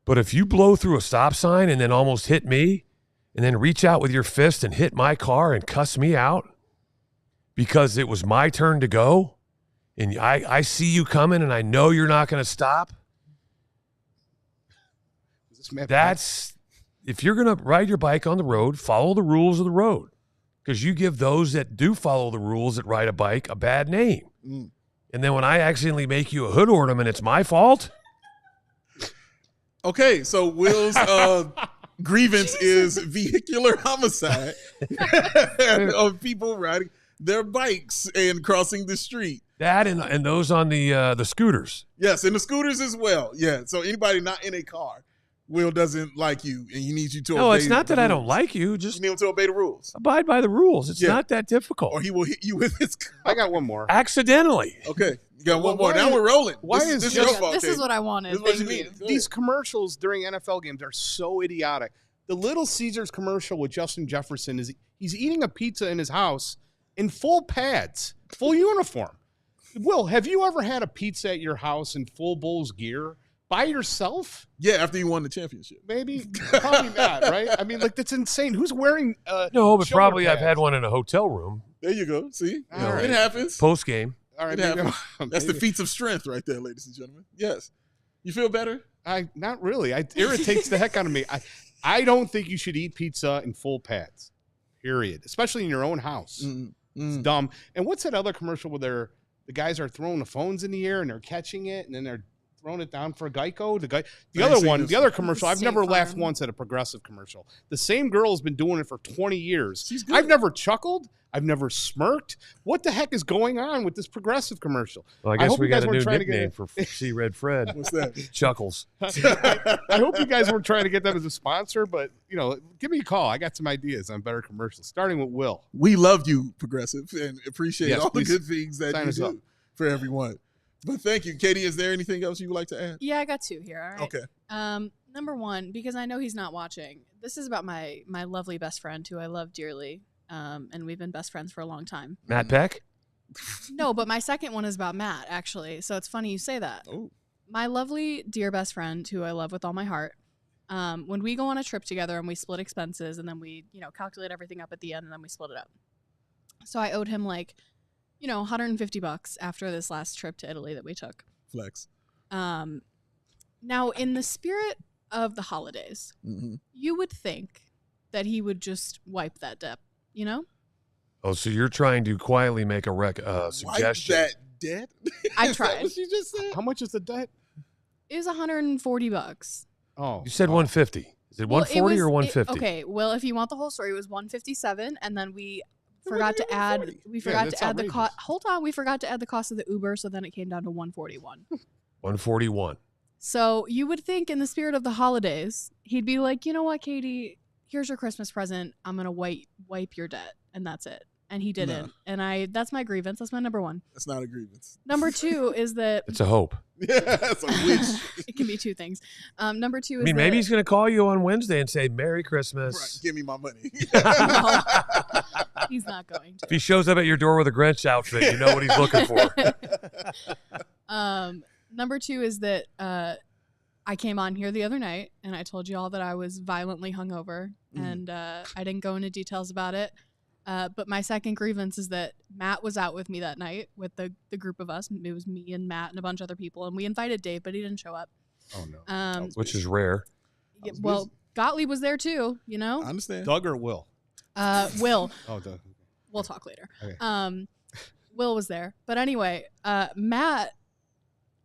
[SPEAKER 3] But if you blow through a stop sign and then almost hit me and then reach out with your fist and hit my car and cuss me out because it was my turn to go and I see you coming and I know you're not going to stop, that's if you're going to ride your bike on the road, follow the rules of the road. Because you give those that do follow the rules that ride a bike a bad name. And then when I accidentally make you a hood ornament, it's my fault.
[SPEAKER 1] Okay, so Will's grievance is vehicular homicide of people riding their bikes and crossing the street.
[SPEAKER 3] That and those on the scooters.
[SPEAKER 1] Yes, and the scooters as well. Yeah, so anybody not in a car, Will doesn't like you, and he needs you to obey.
[SPEAKER 3] No, it's not that
[SPEAKER 1] the
[SPEAKER 3] I don't
[SPEAKER 1] rules.
[SPEAKER 3] like you. Just
[SPEAKER 1] You need him to obey the rules,
[SPEAKER 3] abide by the rules. It's not that difficult.
[SPEAKER 1] or he will hit you with his car.
[SPEAKER 2] I got one more.
[SPEAKER 3] Accidentally.
[SPEAKER 1] Okay, you got one
[SPEAKER 2] Why
[SPEAKER 1] more. Now
[SPEAKER 2] is-
[SPEAKER 1] we're rolling.
[SPEAKER 2] why
[SPEAKER 1] this
[SPEAKER 2] is
[SPEAKER 1] this
[SPEAKER 2] just-
[SPEAKER 1] your fault,
[SPEAKER 4] This is
[SPEAKER 1] Katie.
[SPEAKER 4] what I wanted.
[SPEAKER 1] This is what you
[SPEAKER 4] Thank
[SPEAKER 1] need.
[SPEAKER 4] you.
[SPEAKER 1] Go
[SPEAKER 2] These
[SPEAKER 1] ahead.
[SPEAKER 2] commercials during NFL games are so idiotic. The Little Caesars commercial with Justin Jefferson is he's eating a pizza in his house in full pads, full uniform. Will, have you ever had a pizza at your house in full Bulls gear by yourself?
[SPEAKER 1] Yeah, after you won the championship.
[SPEAKER 2] Maybe, probably not, right? I mean, like that's insane. Who's wearing?
[SPEAKER 3] No, but
[SPEAKER 2] shoulder
[SPEAKER 3] probably I've
[SPEAKER 2] pads?
[SPEAKER 3] had one in a hotel room
[SPEAKER 1] There you go. See,
[SPEAKER 2] All right.
[SPEAKER 1] it happens.
[SPEAKER 3] post game.
[SPEAKER 2] All right,
[SPEAKER 1] It
[SPEAKER 2] maybe
[SPEAKER 1] happens.
[SPEAKER 2] I'm-
[SPEAKER 1] That's the
[SPEAKER 2] maybe-
[SPEAKER 1] feats of strength right there, ladies and gentlemen. Yes, you feel better.
[SPEAKER 2] Not really. It irritates the heck out of me. I don't think you should eat pizza in full pads. Period. Especially in your own house. It's dumb. And what's that other commercial where the guys are throwing the phones in the air and they're catching it and then they're throwing it down for Geico? The
[SPEAKER 1] I
[SPEAKER 2] other
[SPEAKER 1] ain't seen
[SPEAKER 2] one,
[SPEAKER 1] this
[SPEAKER 2] the other commercial, I've
[SPEAKER 4] State
[SPEAKER 2] never laughed
[SPEAKER 4] Farm.
[SPEAKER 2] once at a Progressive commercial. The same girl has been doing it for 20 years.
[SPEAKER 1] She's good.
[SPEAKER 2] I've never chuckled. I've never smirked. What the heck is going on with this Progressive commercial?
[SPEAKER 3] Well, I
[SPEAKER 2] I
[SPEAKER 3] guess
[SPEAKER 2] hope
[SPEAKER 3] we
[SPEAKER 2] you guys
[SPEAKER 3] got a
[SPEAKER 2] weren't
[SPEAKER 3] new
[SPEAKER 2] trying to get
[SPEAKER 3] nickname
[SPEAKER 2] it.
[SPEAKER 3] for C Red Fred.
[SPEAKER 1] What's that?
[SPEAKER 3] Chuckles.
[SPEAKER 2] I hope you guys weren't trying to get them as a sponsor, but give me a call. I got some ideas on better commercials, starting with Will.
[SPEAKER 1] We love you, Progressive, and appreciate
[SPEAKER 2] Yes,
[SPEAKER 1] all the
[SPEAKER 2] please
[SPEAKER 1] good things that
[SPEAKER 2] sign
[SPEAKER 1] you
[SPEAKER 2] us
[SPEAKER 1] do
[SPEAKER 2] up.
[SPEAKER 1] for everyone. But thank you, Katie. Is there anything else you would like to add?
[SPEAKER 4] Yeah, I got 2 here. All right.
[SPEAKER 1] Okay.
[SPEAKER 4] Number 1, because I know he's not watching. This is about my lovely best friend who I love dearly, and we've been best friends for a long time.
[SPEAKER 3] Matt Peck.
[SPEAKER 4] No, but my second one is about Matt, actually. So it's funny you say that.
[SPEAKER 1] Oh,
[SPEAKER 4] My lovely dear best friend, who I love with all my heart. When we go on a trip together and we split expenses, and then we calculate everything up at the end, and then we split it up. So I owed him $150 after this last trip to Italy that we took.
[SPEAKER 1] flex.
[SPEAKER 4] Now, in the spirit of the holidays, you would think that he would just wipe that debt,
[SPEAKER 3] Oh, so you're trying to quietly make a suggestion.
[SPEAKER 1] Wipe that debt?
[SPEAKER 4] I
[SPEAKER 1] Is that
[SPEAKER 4] tried.
[SPEAKER 1] what you just said?
[SPEAKER 2] How much is the debt?
[SPEAKER 4] It was $140.
[SPEAKER 2] Oh,
[SPEAKER 3] You said 150. Is it
[SPEAKER 4] Well,
[SPEAKER 3] 140 or
[SPEAKER 4] it was-
[SPEAKER 3] 150?
[SPEAKER 4] okay, well, if you want the whole story, it was 157, and then we forgot to add. We forgot to add the cost.
[SPEAKER 2] outrageous.
[SPEAKER 4] Hold on, we forgot to add the cost of the Uber, so then it came down to $141.
[SPEAKER 3] 141.
[SPEAKER 4] So you would think, in the spirit of the holidays, he'd be like, you know what, Katie, here's your Christmas present. I'm gonna wipe your debt, and that's it. And he didn't.
[SPEAKER 1] No.
[SPEAKER 4] And that's my grievance. That's my number one.
[SPEAKER 1] That's not a grievance.
[SPEAKER 4] Number two is that
[SPEAKER 3] It's a hope.
[SPEAKER 1] Yeah, that's a wish.
[SPEAKER 4] it can be two things. Number two is
[SPEAKER 3] I mean, maybe he's going to call you on Wednesday and say, Merry Christmas.
[SPEAKER 1] Right, give me my money.
[SPEAKER 4] No, he's not going to.
[SPEAKER 3] If he shows up at your door with a Grinch outfit, you know what he's looking for.
[SPEAKER 4] Number two is that I came on here the other night and I told you all that I was violently hungover, and I didn't go into details about it. But my second grievance is that Matt was out with me that night with the group of us. It was me and Matt and a bunch of other people, and we invited Dave, but he didn't show up.
[SPEAKER 2] Oh no.
[SPEAKER 3] Which is rare.
[SPEAKER 4] Yeah, well, Gottlieb was there too, you know?
[SPEAKER 1] I understand.
[SPEAKER 2] Doug or Will?
[SPEAKER 4] Will.
[SPEAKER 2] Oh, Doug.
[SPEAKER 4] We'll talk later.
[SPEAKER 2] Okay.
[SPEAKER 4] Will was there. But anyway, Matt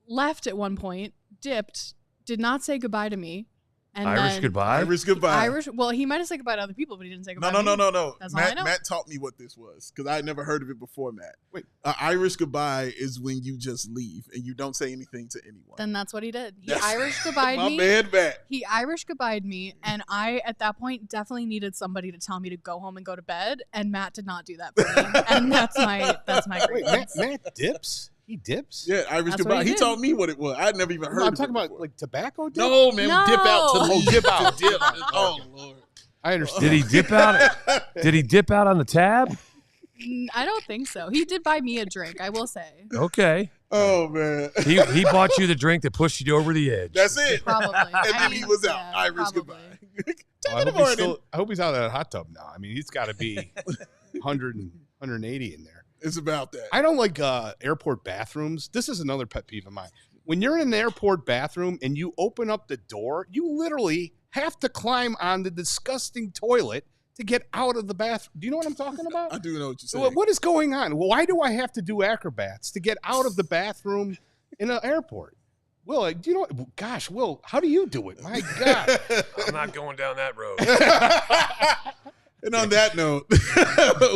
[SPEAKER 4] left at one point, dipped, did not say goodbye to me. And
[SPEAKER 3] Irish
[SPEAKER 4] then,
[SPEAKER 3] goodbye?
[SPEAKER 1] Irish goodbye.
[SPEAKER 4] Well, he might have said goodbye to other people, but he didn't say goodbye
[SPEAKER 1] No.
[SPEAKER 4] to me. That's all I know.
[SPEAKER 1] Matt taught me what this was because I had never heard of it before, Matt.
[SPEAKER 2] Wait.
[SPEAKER 1] Irish goodbye is when you just leave and you don't say anything to anyone.
[SPEAKER 4] Then that's what he did. He
[SPEAKER 1] That's-
[SPEAKER 4] Irish goodbyed
[SPEAKER 1] My
[SPEAKER 4] me.
[SPEAKER 1] man, Matt.
[SPEAKER 4] He Irish goodbyed me, and I, at that point, definitely needed somebody to tell me to go home and go to bed, and Matt did not do that for me. And that's my
[SPEAKER 2] Wait,
[SPEAKER 4] grievance.
[SPEAKER 2] Matt dips? He dips?
[SPEAKER 1] Yeah, Irish
[SPEAKER 4] That's what
[SPEAKER 1] goodbye.
[SPEAKER 4] he
[SPEAKER 1] He
[SPEAKER 4] did.
[SPEAKER 1] taught me what it was. I'd never even heard
[SPEAKER 2] I'm
[SPEAKER 1] of it
[SPEAKER 2] talking about
[SPEAKER 1] before.
[SPEAKER 2] like tobacco dip?
[SPEAKER 1] No, man, we dip out to
[SPEAKER 4] No.
[SPEAKER 1] leave.
[SPEAKER 2] Dip out.
[SPEAKER 1] To dip. Oh, Lord.
[SPEAKER 2] I understand.
[SPEAKER 3] Did he dip out? Did he dip out on the tab?
[SPEAKER 4] I don't think so. He did buy me a drink, I will say.
[SPEAKER 3] Okay.
[SPEAKER 1] Oh, man.
[SPEAKER 3] He bought you the drink that pushed you over the edge.
[SPEAKER 1] That's it.
[SPEAKER 4] Probably.
[SPEAKER 1] And then he was out.
[SPEAKER 4] Yeah,
[SPEAKER 1] Irish
[SPEAKER 4] probably.
[SPEAKER 1] goodbye.
[SPEAKER 2] Oh, I hope he's out of that hot tub now. I mean, he's got to be 100 and 180 in there.
[SPEAKER 1] It's about that.
[SPEAKER 2] I don't like airport bathrooms. This is another pet peeve of mine. When you're in an airport bathroom and you open up the door, you literally have to climb on the disgusting toilet to get out of the bathroom. Do you know what I'm talking about?
[SPEAKER 1] I do know what you're saying.
[SPEAKER 2] What is going on? Why do I have to do acrobats to get out of the bathroom in an airport? Will, do you know? Gosh, Will, how do you do it? My God.
[SPEAKER 3] I'm not going down that road.
[SPEAKER 1] And on that note,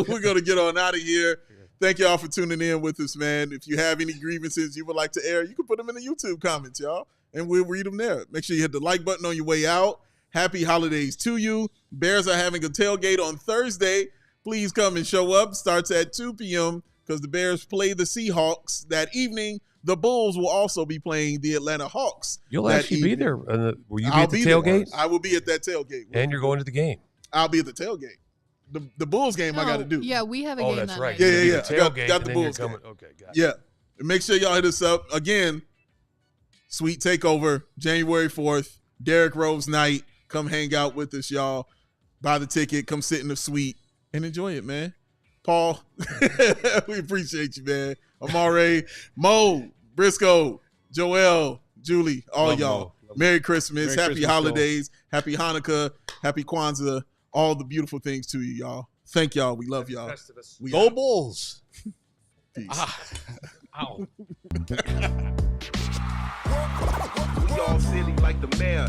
[SPEAKER 1] we're going to get on out of here. Thank y'all for tuning in with us, man. If you have any grievances you would like to air, you can put them in the YouTube comments, y'all, and we'll read them there. Make sure you hit the like button on your way out. Happy holidays to you. Bears are having a tailgate on Thursday. Please come and show up. Starts at 2 p.m. because the Bears play the Seahawks that evening. The Bulls will also be playing the Atlanta Hawks.
[SPEAKER 3] You'll
[SPEAKER 1] that
[SPEAKER 3] actually be
[SPEAKER 1] evening.
[SPEAKER 3] there. Will you be
[SPEAKER 1] I'll
[SPEAKER 3] at the
[SPEAKER 1] there.
[SPEAKER 3] tailgate?
[SPEAKER 1] I will be at that tailgate.
[SPEAKER 3] And you're going to the game.
[SPEAKER 1] I'll be at the tailgate. The Bulls game I got to do.
[SPEAKER 4] Yeah, we have a
[SPEAKER 3] Oh,
[SPEAKER 4] game
[SPEAKER 3] that's
[SPEAKER 4] that
[SPEAKER 3] right.
[SPEAKER 4] night.
[SPEAKER 1] Yeah,
[SPEAKER 3] You'll be
[SPEAKER 1] yeah,
[SPEAKER 3] the
[SPEAKER 1] yeah. I
[SPEAKER 3] tailgate,
[SPEAKER 1] got
[SPEAKER 3] and
[SPEAKER 1] the
[SPEAKER 3] then you're
[SPEAKER 1] Bulls
[SPEAKER 3] coming.
[SPEAKER 1] game.
[SPEAKER 3] Okay, got it.
[SPEAKER 1] Yeah. And make sure y'all hit us up. Again, Sweet Takeover, January 4th, Derrick Rose night. Come hang out with us, y'all. Buy the ticket. Come sit in the suite and enjoy it, man. Paul, we appreciate you, man. Amare, Mo, Briscoe, Joel, Julie, all
[SPEAKER 2] Love
[SPEAKER 1] y'all.
[SPEAKER 2] Mo. Love
[SPEAKER 1] Merry Christmas.
[SPEAKER 2] Merry
[SPEAKER 1] Happy
[SPEAKER 2] Christmas,
[SPEAKER 1] holidays. Happy Hanukkah. Happy Kwanzaa. All the beautiful things to you, y'all. Thank y'all. We love y'all. We
[SPEAKER 2] Go
[SPEAKER 1] out.
[SPEAKER 2] Bulls.
[SPEAKER 1] Peace.
[SPEAKER 2] Ow.
[SPEAKER 6] We all silly like the mayor.